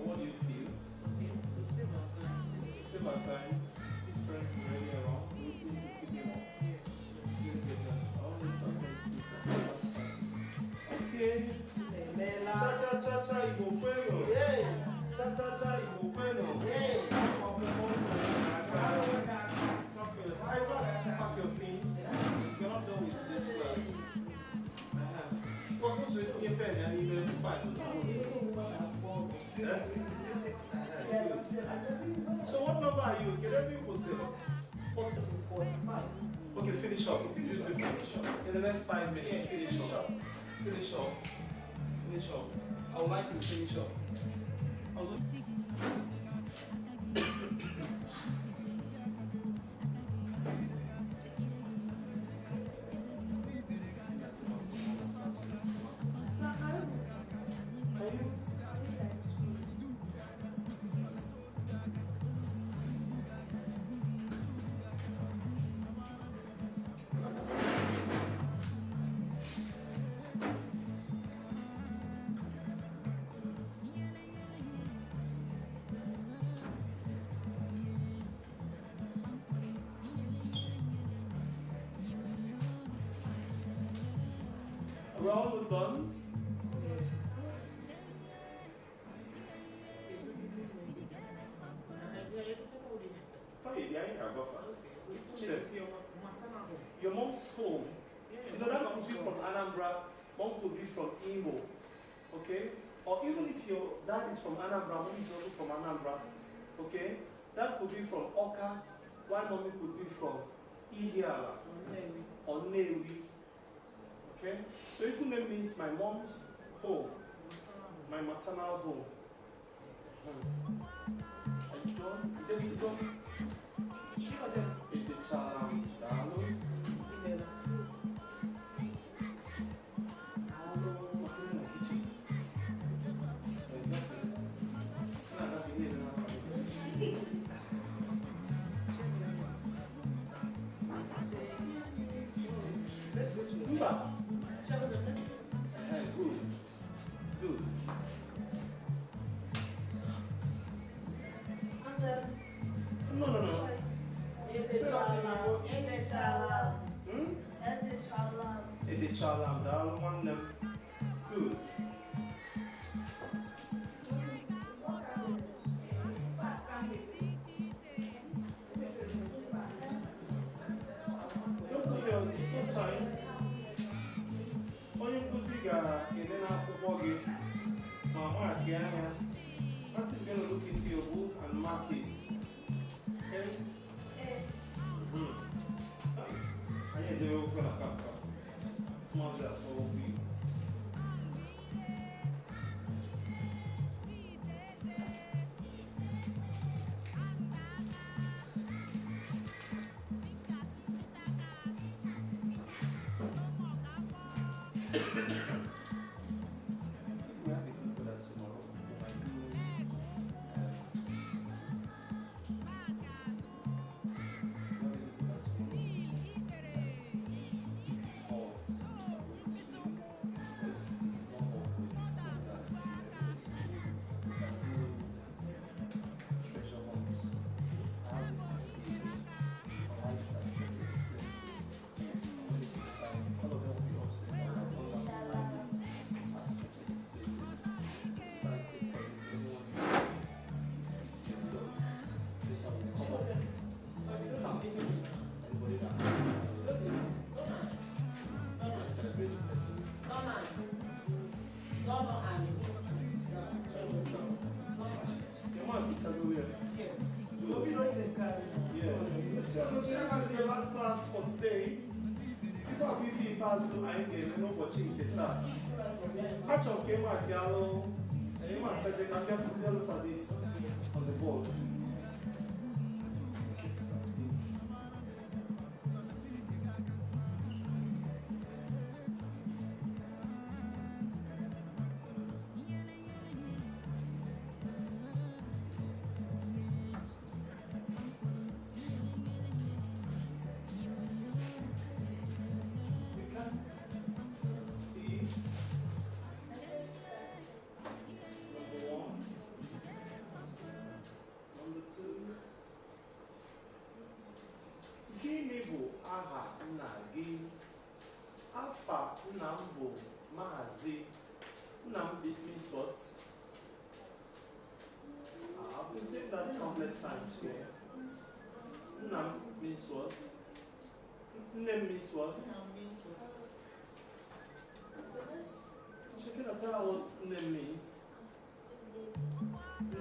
What do you feel? cha Igbo kwenu. Hey. Cha Igbo kwenu. Hey. I asked to pack your things. You're not done with today's class. What was with your pen? I need to find. So what number are you? Can everyone say? 45. Okay, finish up. Beautiful. In the next 5 minutes, finish up. Finish up. Finish up. I would like you to finish up. We're almost done. Your mom's home. You know, that could be from Anambra, mom could be from Imo. Okay? Or even if your dad is from Anambra, mom is also from Anambra. Okay? That could be from Oka, while mommy could be from Ihiala or Newi. Okay? So Ikunle means my mom's home, my maternal home. Are you done? Yes, you done? She was in the Chalam Dalo. Good. Good. No. Chalam, dal one them. Good. Don't put your, it's not tight. Onye nkuzi ga-ede n'akwụkwọ gị ma mark ya anya. That is going to look into your book and mark it. Okay? Anyị ejewe okwu na kafa. Mother so we on the board. Gịnị bụ aha nna gị? Afa nna m bụ Maazị. Nam means what? I've been saying that countless times here. Nam means what? Name means what? Checking out what name means.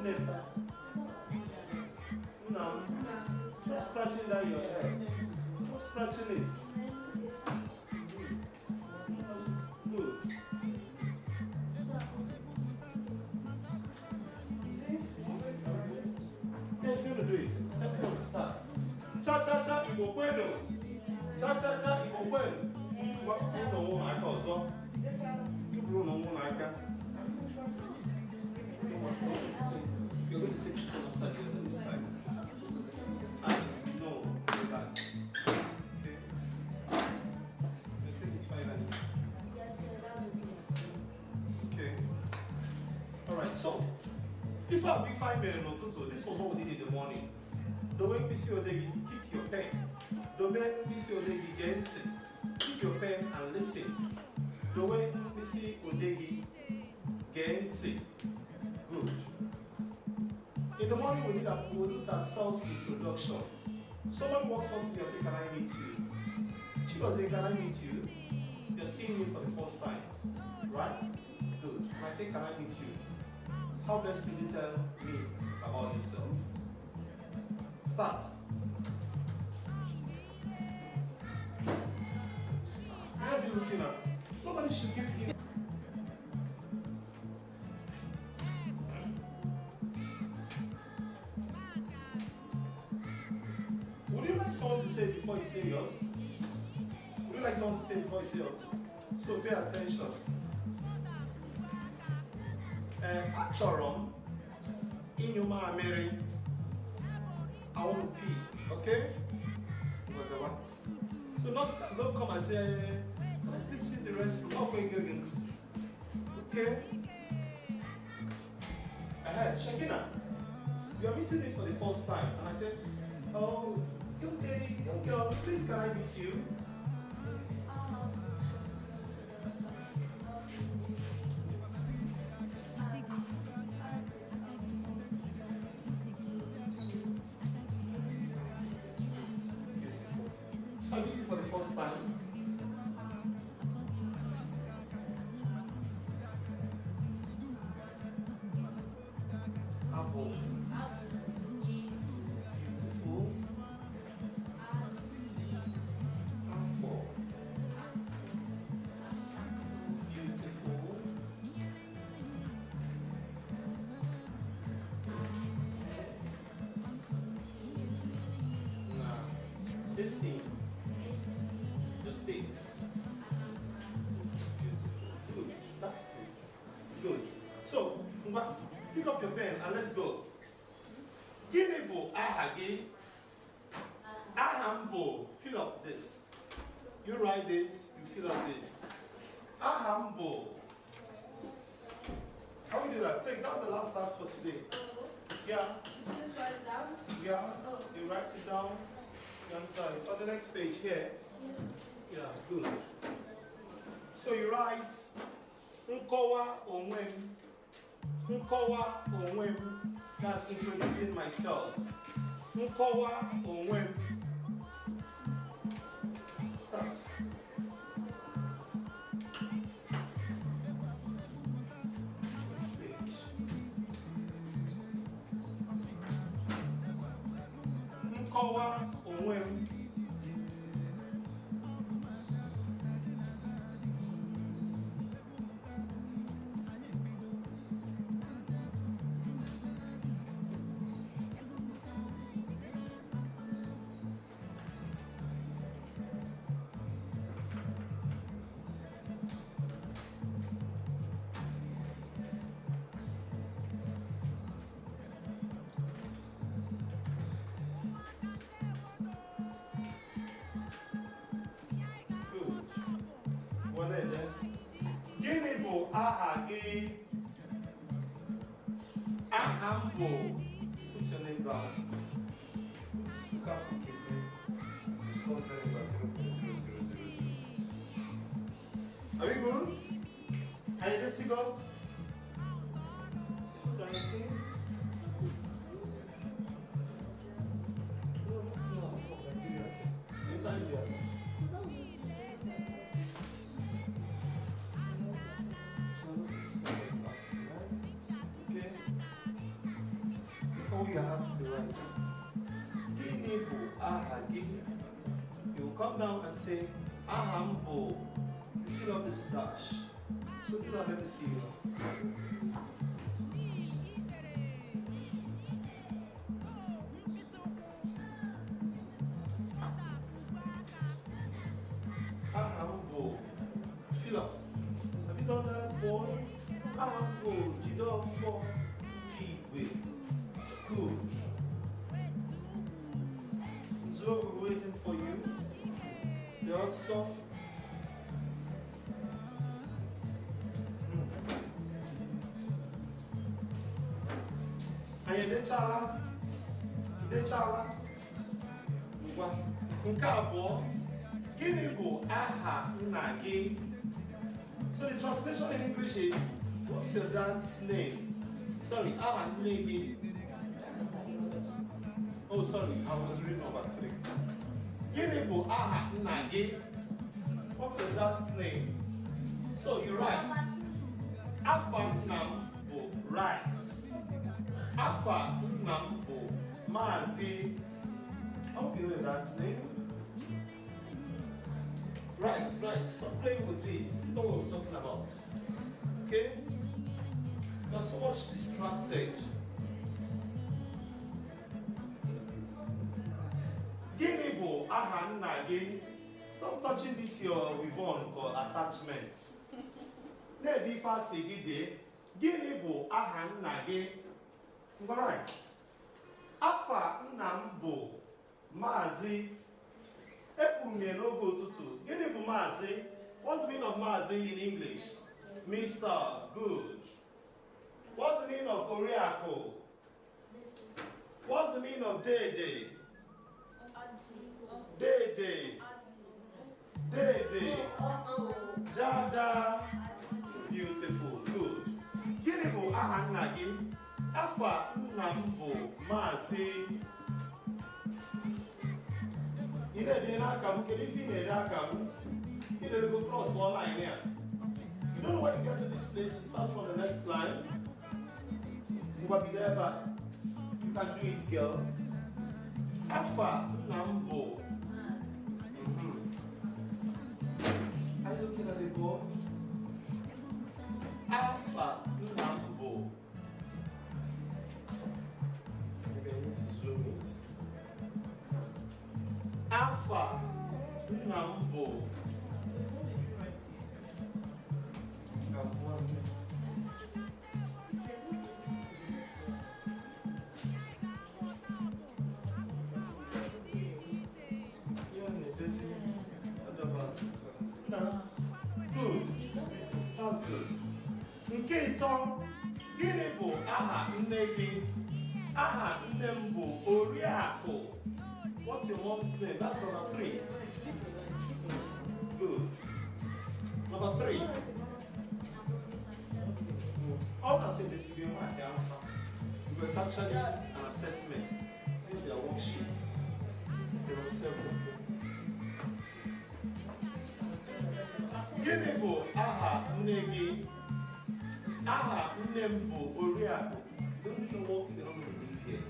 Name. Nam. Stop scratching down your head. Stop scratching it. Good. Yes, you're going to do it. Tell me how it starts. Cha cha cha Igbo kwenu. Cha cha cha Igbo kwenu. What you know I call so? You blow no one like that. You're going to take it after this time. And no, relax. Okay? You take it finally. Okay. Alright, so if I be fine this was what we did in the morning. The way we see Odegi, keep your pen. The way we see Odegi get keep your pen and listen. The way we see Odegi get good. In the morning we look at self-introduction. Someone walks up to you and says, "Can I meet you?" She goes, "Can I meet you?" You're seeing me for the first time. Right? Good. When I say, "Can I meet you?" How best could you tell me about yourself? Start. Where's he looking at? Nobody should give him. Would you like someone to say it before you say yours? Would you like someone to say it before you say yours? So pay attention. Achọrọ m ịnyụ mamịrị. I want to pee, okay? So don't come and say, "Can I please use the restroom?" Okay? Shakina, you're meeting me for the first time, and I said, "Oh, young lady, young girl, please can I meet you?" So I meet you for the first time. Apple. Beautiful. Apple. Beautiful. Now, listen. Just it. Beautiful. Good. That's good. Good. So, pick up your pen and let's go. Gịnị bụ aha gị? Aha m bụ, fill up this. You write this, you fill up this. Aha m bụ. How we do that? That's the last task for today. Yeah. Just write it down? Yeah. Oh. You write it down. You answer it. On the next page here. Yeah, good. So you write nkọwa onwe m. Nkọwa onwe m. That's introducing myself. Nkọwa onwe m. Start. Next page. Nkọwa onwe m. Gịnị bụ aha gị? Aha m bụ. Put your name down. Look up, Are we good? Are you ready to go? 19. No, that's not for Nigeria. Nigeria. Okay. Before you are asked to write, Gini bu aha gini. You will come down and say, Aham bu. You fill up this dash. So do that, let me see you. Ahambo. Fill up. Have you done that, boy? Ahambo. Jido for Kiwi. Good. So we're waiting for you. They also. And you chala. Nke abụọ, gịnị bụ aha nna gị? So the translation in English is, what's your dad's name? Sorry, aha nne gị. Oh, sorry, I was reading number 3. Gịnị bụ aha nna gị? What's your dad's name? So you write, afa nna m bụ right. Afa nna m bụ Maazị. I hope you know dad's name. Right. Stop playing with this. This is not what we're talking about. Okay? You're so much distracted. Gịnị bụ aha nna gị? Stop touching this your weave-on called attachments. Na-ebi ife asị gị dị. Gịnị bụ aha nna gị? Right. Afa nna m bụ Maazị. Ekwuru m ya n'oge ụtụtụ. Gịnị bụ Maazị? What's the meaning of Maazị in English? Mr. Good. What's the meaning of Oriakụ? What's the meaning of Dede? Dede. Dede. Dada. Beautiful. Good. Gịnị bụ aha nna gị? Afa nna m bụ Maazị. You know, if you need to go cross one line here. You don't know when you get to this place, you start from the next line. You will be there, but you can do it, girl. Alpha Nambo. Are you looking at the board? Alpha Nambo. Maybe I need to zoom it. Alpha Nambo. Good. That's good. Nke ịtọ, gịnị bụ aha nne gị? Aha nne m bụ Oriakụ. What's your mom's name? That's number 3. Good. Number 3. All of this is going right down. It's actually an assessment. This is their worksheet. Gịnị bụ aha nne gị? Aha nne m bụ Oriakụ. Don't do your work, you don't leave here.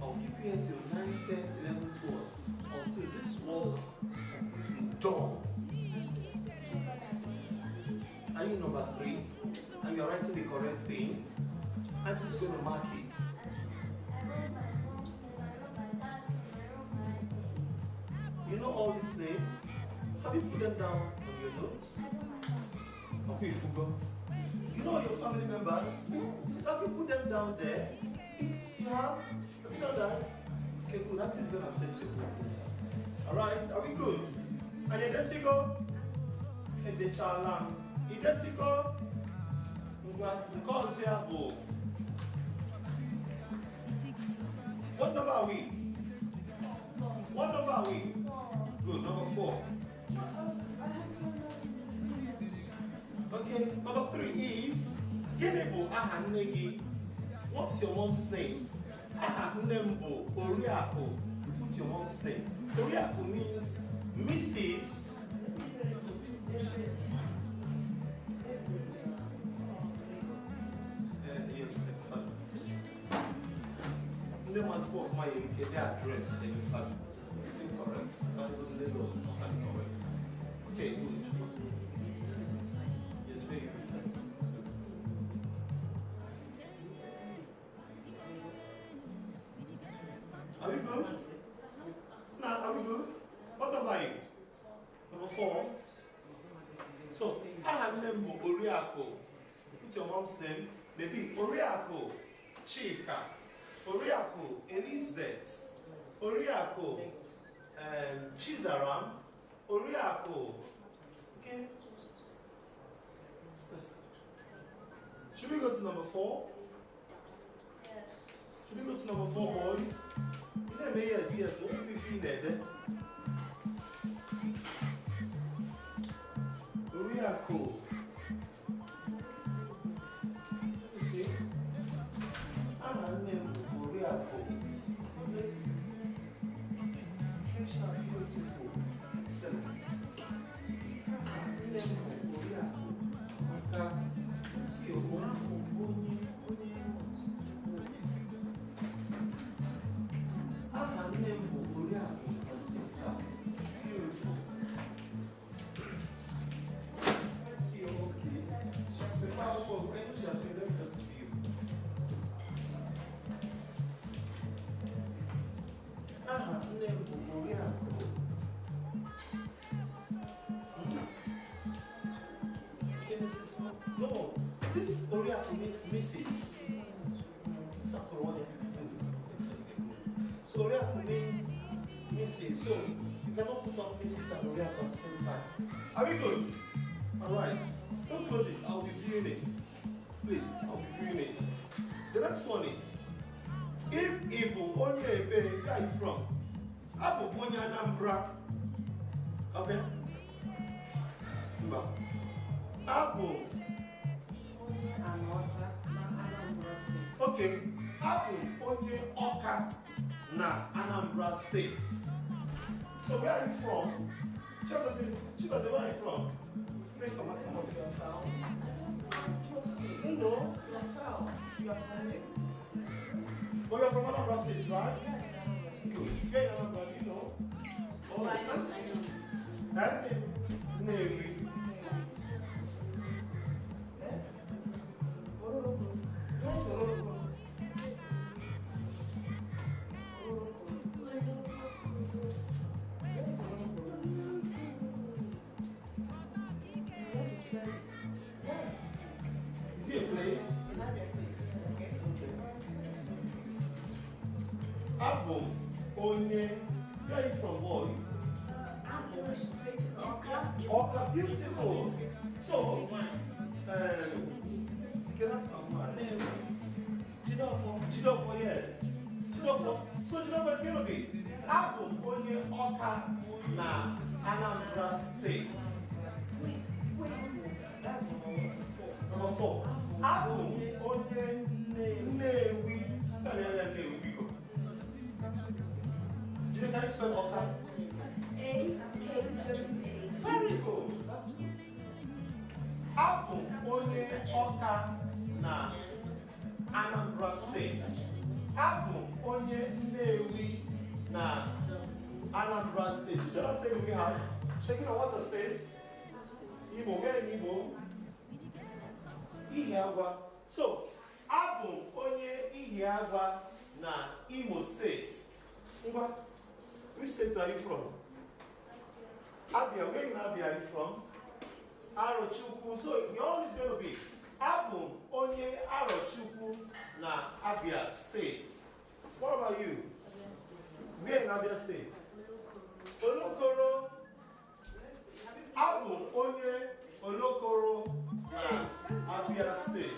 I'll keep you here till 9, 10, 11, 12. Until this work is completely done. Are you number 3? And you're writing the correct thing? Auntie's going to mark it. You know all these names? Have you put them down on your notes? Okay, Fugo. You know your family members? Have you put them down there? You have? Have you done that? Okay, cool. That is going to assess your movement. Alright, are we good? And Idesigo? Edechalam. Idesigo? Ngoziabo. What number are we? What number are we? Good, number 4. Okay, number 3 is Gịnị bụ aha nne gị? What's your mom's name? Nembo, Oriako. Put your mom's name. Oriako means Mrs. Yes, they must go my address in the family. Still correct. But go to Lagos and correct. Okay, good. Yes, very good. Are we good? Now, are we good? What number are you? Number 4. So, I have name Oriako. Put your mom's name. Maybe Oriako Chika. Oriako Elizabeth. Oriako Chizaram. Oriako. Okay? Yes. Should we go to number 4? Yes. Should we go to number 4, boy? Yes. What will be there? Oriako. You see? Our name Oriako. This Trisha, beautiful, excellent. Our name Oriako. Okay. See Oriako. Our name Oriako, my sister. Beautiful. Let's see your home, please. The power of when she has been left us to you. Name Oriako. No, this Oriako means Mrs. Sakurone. So Oriako means Mrs. So you cannot put on Mrs. and Oriako at the same time. Are we good? Alright. Don't close it. I'll be viewing it. Please, I'll be viewing it. The next one is if Ibu Onye Ebe, where are you from? Abu Onye Anambra. Okay? Abu. Okay. Abu Onye Oka na Anambra State. So where are you from? Chikaze, where are you from? Come on, your town. No. Your town. You are from where? Oh, you're from Anambra State, right? Good. Yeah, Anambra, you know. Oh, I know. Eh? Navy. Is it a place? Abu Onye, where are you from, boy? Oka, beautiful. So, Jidofo, yes. Jidofo. So Jidofo is going to be Abu Onye Oka na Anambra State. Number 4. Abu Onye Newi. Spell Newi. Can you spell Oka? A-K-W-A. Very good. That's good. Abu Onye Oka na Anambra State. Abu Onye Newi na Anambra State. The other state we have. Check it out. What's the state? Igbo. Where in Igbo? Ihiagwa. So, Abu Onye Ihiagwa na Imo State. Which state are you from? Abia. Where in Abia are you from? Arochukwu. So your is going to be Abu Onye Arochukwu na Abia State. What about you? Where in Abia State? Olokoro. Abu Onye Olokoro na Abia State.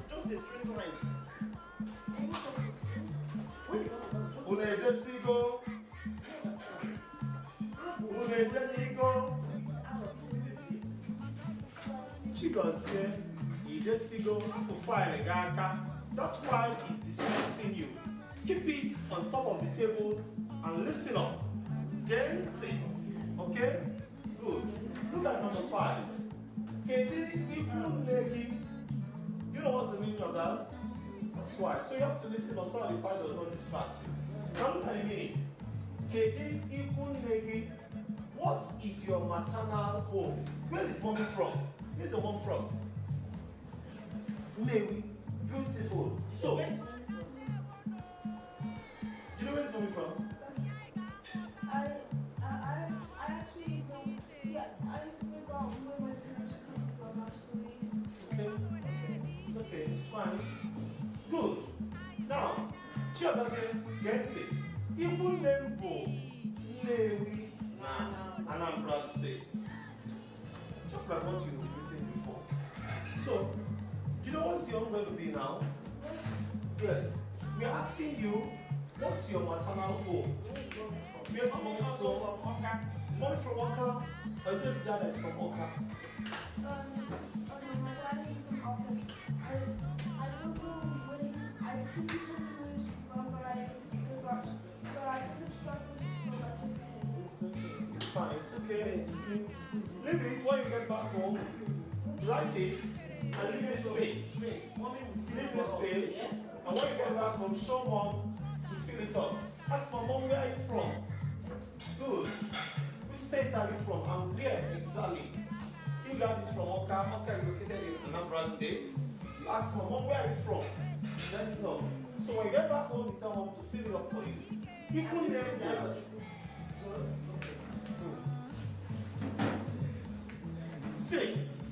Just the straight line. Unedesigo. Chigozie, idesigo, file gaka. That file is distracting you. Keep it on top of the table and listen up. Gente. Okay? Good. Look at number 5. You know what's the meaning of that? That's why. So you have to listen up so the file does not distract you. Now look at the meaning. What is your maternal home? Where is mommy from? Where's your mom from? Newi. Beautiful. So, do you know where it's coming from? I actually don't. Yeah, I forgot where my parents come from actually. Okay. It's okay. It's fine. Good. Now, Chiabaze, get it. Even Nembo, Newi, na Anambra State. Just like what you've written before. So, you know what's your home going to be now? Yes. We are asking you, what's your maternal home? Where's mommy from? Is mommy from Oka? Or is it dad that's from Oka? No, my dad is from Auckland. I don't know when I think it's from but I forgot. But I think it's from It's okay. It's fine. It's okay. Leave it when you get back home. Write it. And leave a space. Leave the space. And when you get back home, show mom to fill it up. Ask my mom, where are you from? Good. Which state are you from? And where exactly? If dad is from Oka, Oka is located in Anambra State. You ask my mom, where are you from? Let's know. So when you get back home, you tell mom to fill it up for you. You put them there. 6.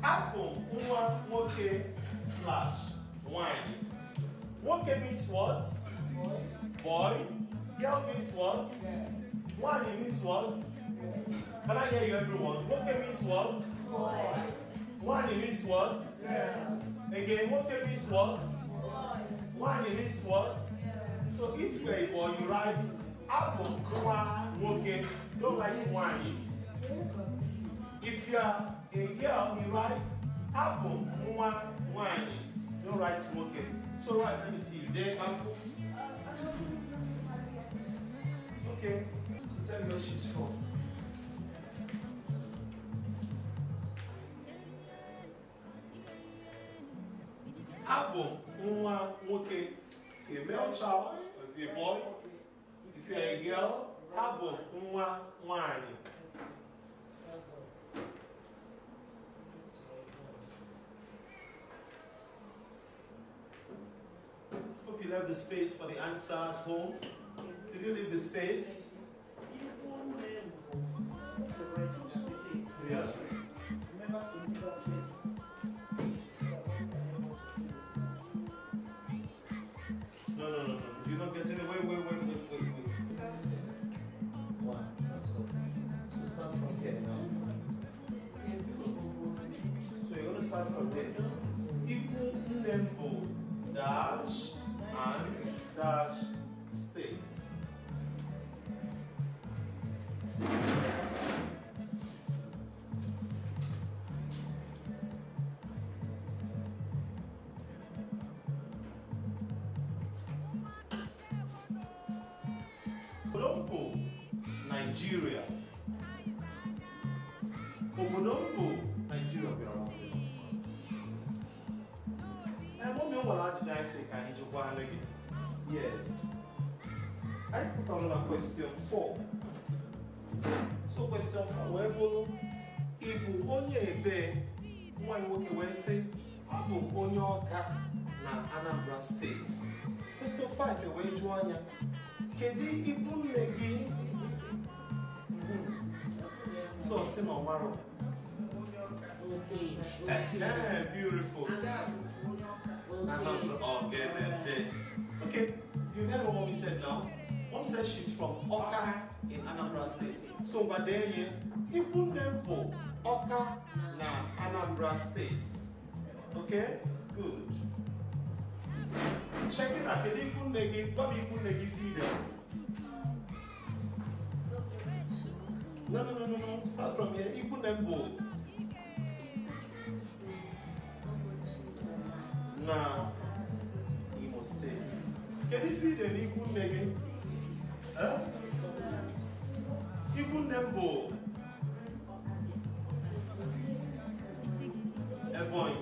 Apple, nwa, nwoke, / wine. Nwoke means what? Boy. Girl means what? Wine means what? Can I hear you, everyone? Nwoke means what? Boy. Wine means what? Again, nwoke means what? Wine means what? So if you're a boy, you write apple, nwa, nwoke. Don't write wine. If you're a girl, you write apple, nwa, wine. Don't write smoking. So right, let me see. There, apple. Okay. So tell me where she's from. Apple, nwa, nwoke. If you're a male child, or if you're a boy, if you're a girl, apple, nwa, wine. Hope you left the space for the answer at home. Did you leave the space? Yeah. No. You're not getting it. Wait. One. So start from here now. So you're going to start from there. Equal Nembo dash and dash state. Obodompo, Nigeria. Obodompo, Nigeria. Yes. I put on question 4. So question 4, webo ibu onye ebe nwa nwoke wee sị abụ onye Ọka na Anambra State. Question 5 wee jụọ anya kedu ibu nne gị? So sị na ọmara. Beautiful. Okay, you heard what Mommy said now? Mom said she's from Oka in Anambra State. So Badenye, Ipundenpo, Oka na Anambra State. Okay, good. Check it out. Ipunegi, what Ipunegi feeder? No. Start from here. Ipunembo. No. Can you feed an equal name? Equal number. A boy.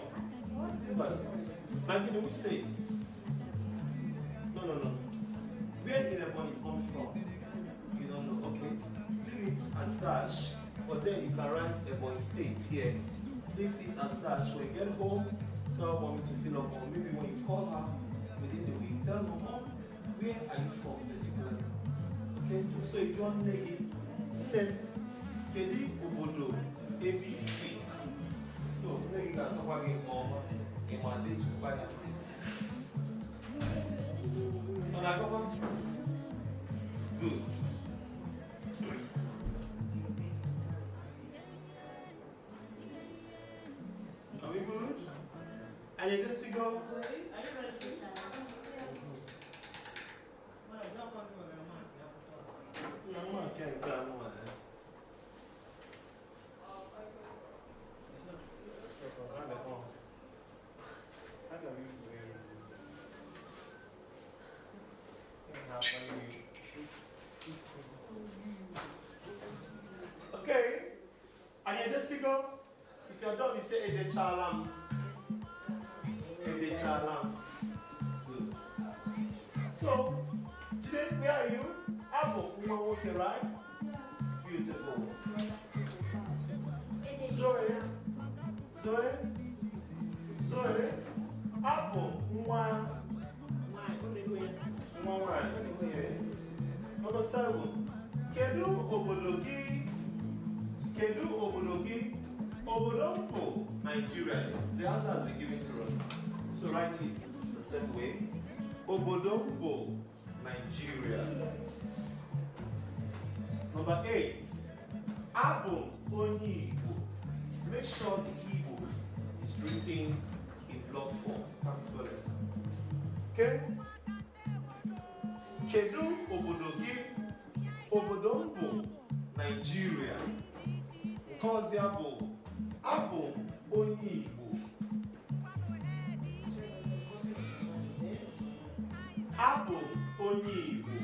Like in which state? No. Where did a boy is coming from? You don't know. Okay. Leave it as dash. But then you can write a boy state here. Leave it as dash. When you get home, tell mommy to fill up. Or maybe when you call her within the week, tell mom, where are you from particularly? Okay. So if you want to make it, then Kedi Obodo ABC. So you got someone in mom in my day to buy it. Good. Are we good? And you just go. Are you ready to Okay. And you just go. If you're done, you say Ede Chalam. Ede Chalam. Good. So, today, where are you? Abo, okay, right? Beautiful. Zoe. Abo, Number 7. Kedu Obologi, Obodompo, Nigeria. The answer has been given to us. So write it the same way. Obodompo, Nigeria. Number 8. Abum Onyi Igbo. Make sure the Igbo is written in block form, capital letter. Okay? Kedu Obodogi, Obodompo, Nigeria. Because Abum Onyi Igbo. Abum Onyi Igbo.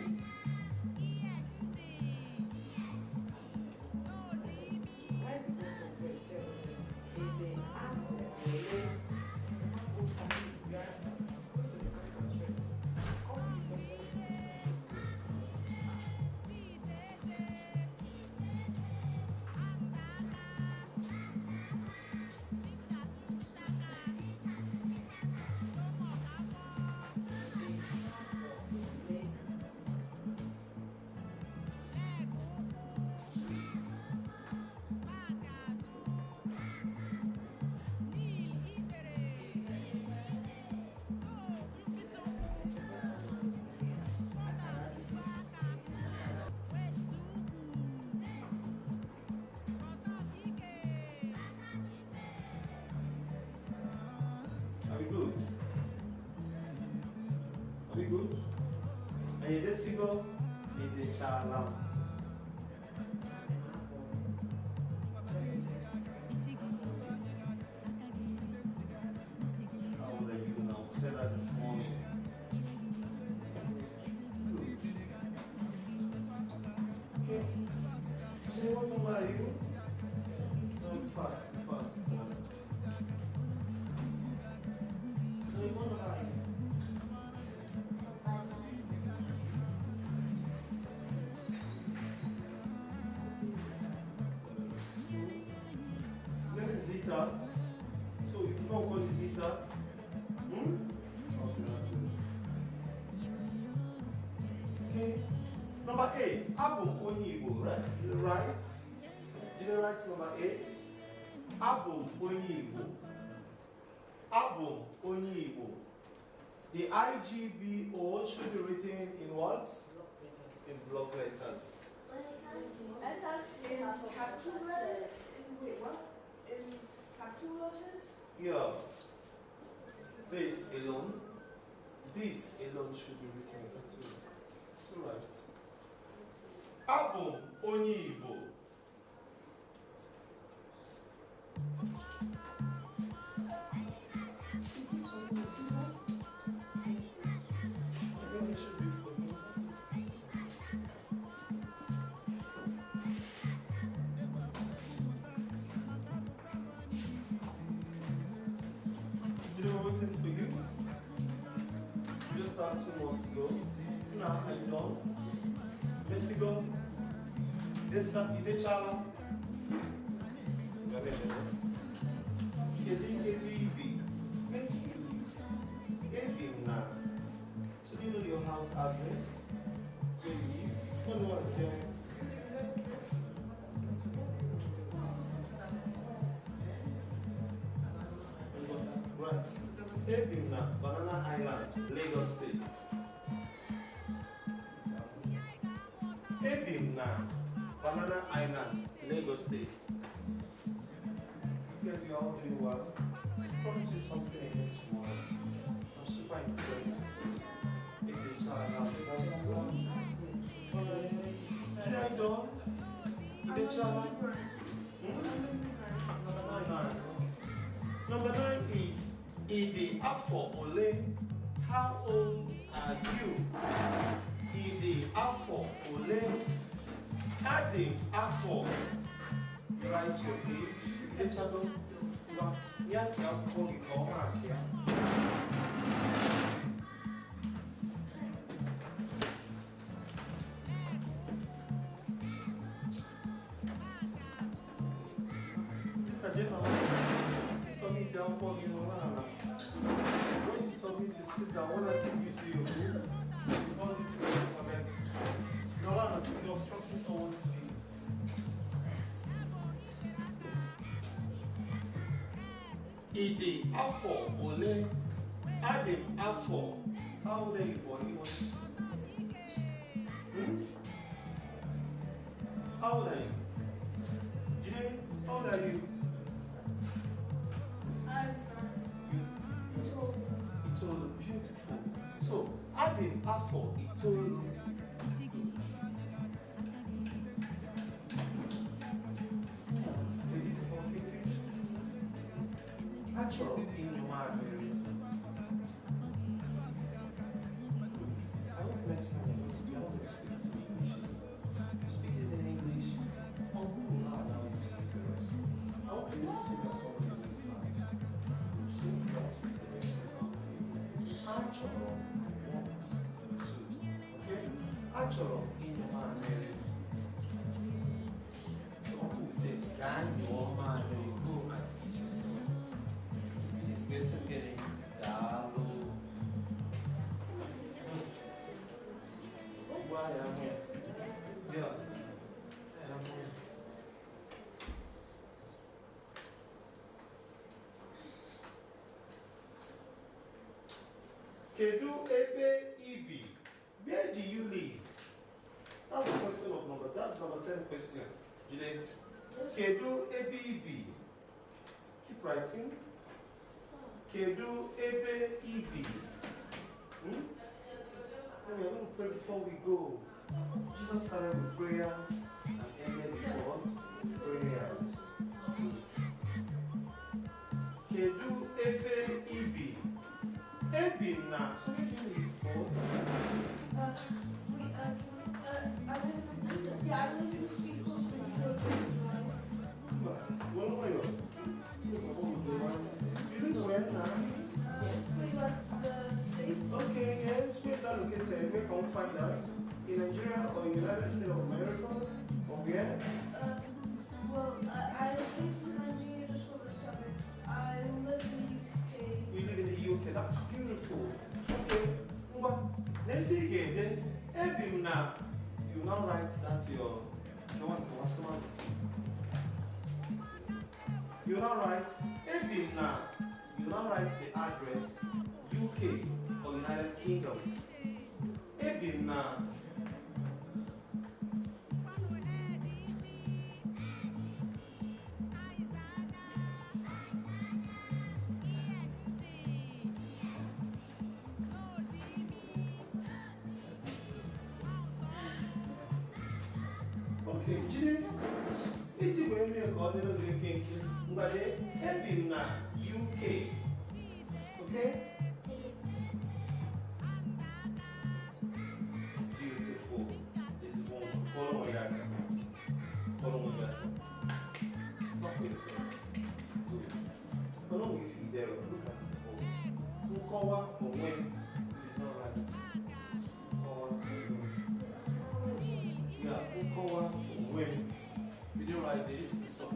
Are we good? And you just go in the chalam. How old are you now? We said that this morning. Okay. So what number are you? No, fast. So what number are you? Zeta. So you don't call it Zeta. Okay, that's good. Okay. Number 8. Abum Onyi Igbo, right? Did you write? Did you write number 8? Abum Onyi Igbo. Abum Onyi Igbo. The IGBO should be written in what? In block letters. In capital letters? Wait, what? In capital letters? Yeah. This alone should be written in capital letters. So right. Abum Onyi Igbo. have 2 more to go. Now, are you done? Let's go. This one, you did chala. So do you know your house address? Where you live? What do you want to tell me? Right. Ebimna, Banana Island, Lagos State. Ebimna, Banana Island, Lagos State. You guys are all doing well. I promise you something again tomorrow. I'm super impressed. If the child has I done? The child. Number 9 is Idi Afo Ole. How old are you? Idi Afo Ole. Adi Afo. Write your age. The child. Yati Afo Ikomakia. When you submit, you sit down. What I think gives you, you want it to be connect. You don't want to see obstructing someone to be. Idi Afo Ole. Adim Afo. How old are you, boy? How old are you? Jane, how old are you? Itolo, beautiful. So, Adim Afo Itolo. Natural in your mind. I hope next time you don't speak it in English. You speak it in English. Or who will not allow you to speak the rest? I hope you don't sing your songs in this language. Sing that with the rest of the Achoro wants to. Okay? Achoro in your mind, Mary. So uncle will say, Gan your man, Mary, go and eat yourself. Listen, getting Dalo. Why am I here? Yeah. I'm here. Kedu ebe ibi? Where do you live? That's the question of number. That's number 10 question. Jide. Kedu ebe ibi? Keep writing. Kedu ebe ibi? We are going to pray before we go. Jesus started with prayers and ended with what? Prayers. Kedu ebe ibi? Ebi na. So where do you live for? I live in Steeples with Well, where you live where now? We left the States. Okay, yes. Where is that located? Where can we find that? In Nigeria or in the United States of America? Or where? Well, I came to Nigeria just for the summer. I live in the UK. You live in the UK. That's beautiful. Okay. Well, then figure then now you now write that your customer. You now write now you now write the address UK or United Kingdom. Now. Okay, Iji wee mee ka ọ dịrị gị nkenke mgbade ebi m na UK. Okay? Beautiful. This is one. Follow my dad. Follow my dad. Not with the same. But not with you there. Look at the whole. Nkọwa onwe you did not write.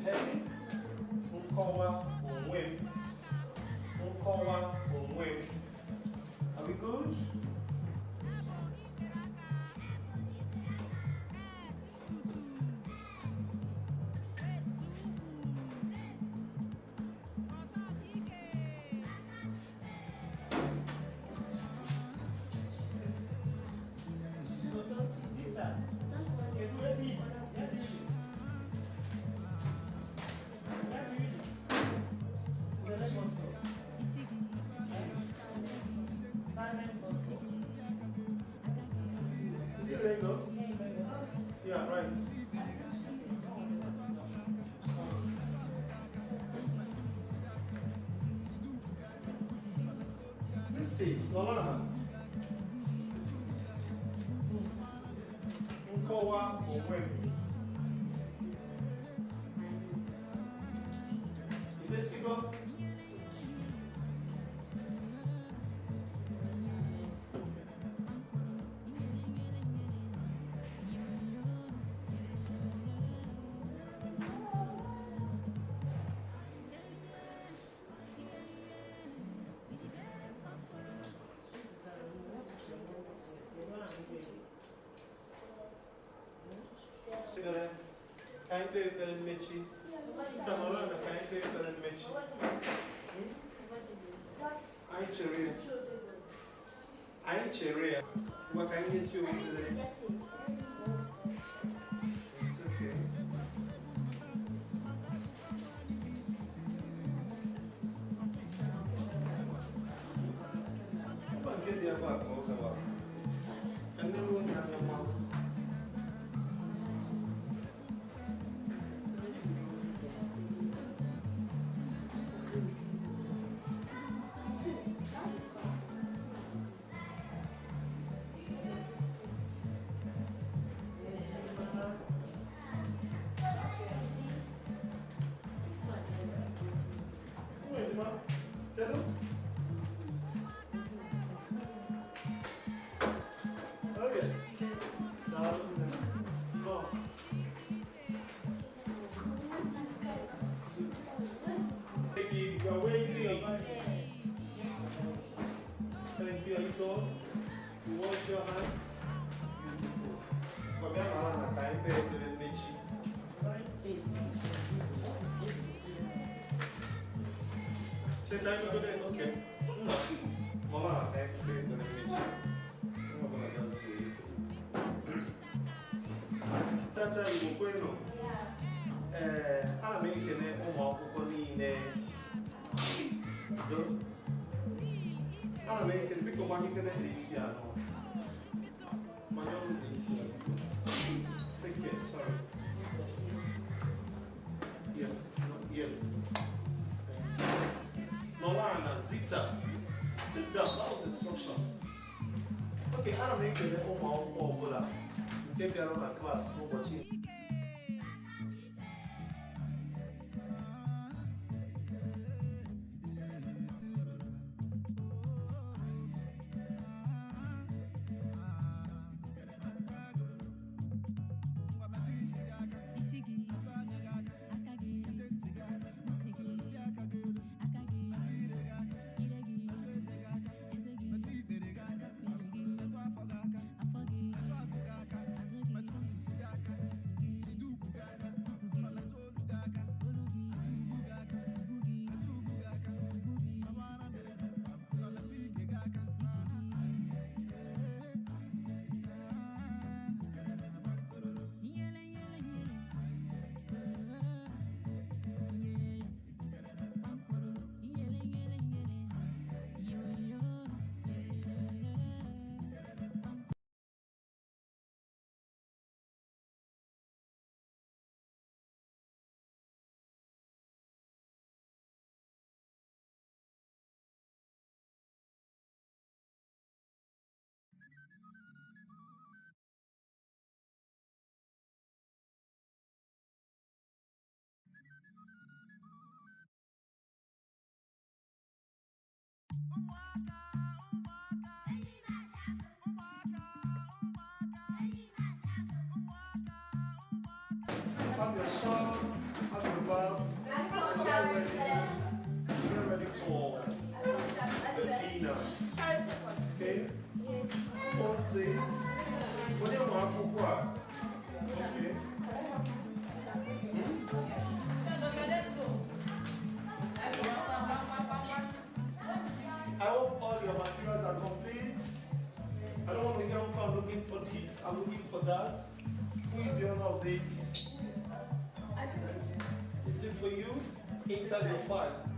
heading. Nkọwa onwe m. Nkọwa onwe m. Are we good? Is it Lagos? Yeah, right. Let's see, it's Nolana. Nkọwa onwe m. Idesigo? Can you play with Mechi? Samolana, can you play with Mechi? I'm Cheria. I'm Cheria. What can you get you in today? It's okay. Come on, get the other one. Can you run down your mouth? Oh yes. No. Baby, you're waiting. Thank you, Alito. You wash your hands. Beautiful. Check out your good. Okay. Mama, I have to pay the message. Tata Ibukweno. Ana m ekele ụmụ akwụkwọ niile. Ana m ekele biko gbanyekele ha isi anọ. Manya ọrụ ha isi anọ. Take care, sorry. Yes, no, yes. Nolana, Zita, sit down. That was the instruction. Okay, ana m ekele ụmụ akwụkwọ ọbụla nke bịara na klaasị n'ụbọchị. Have your shawl, have your verb. Get ready for the dinner. Okay? What's this? What do you want to cook? Okay. I hope all your materials are complete. I don't want to hear I'm looking for this, I'm looking for that. Who is the owner of this? Is it for you? Inside your file.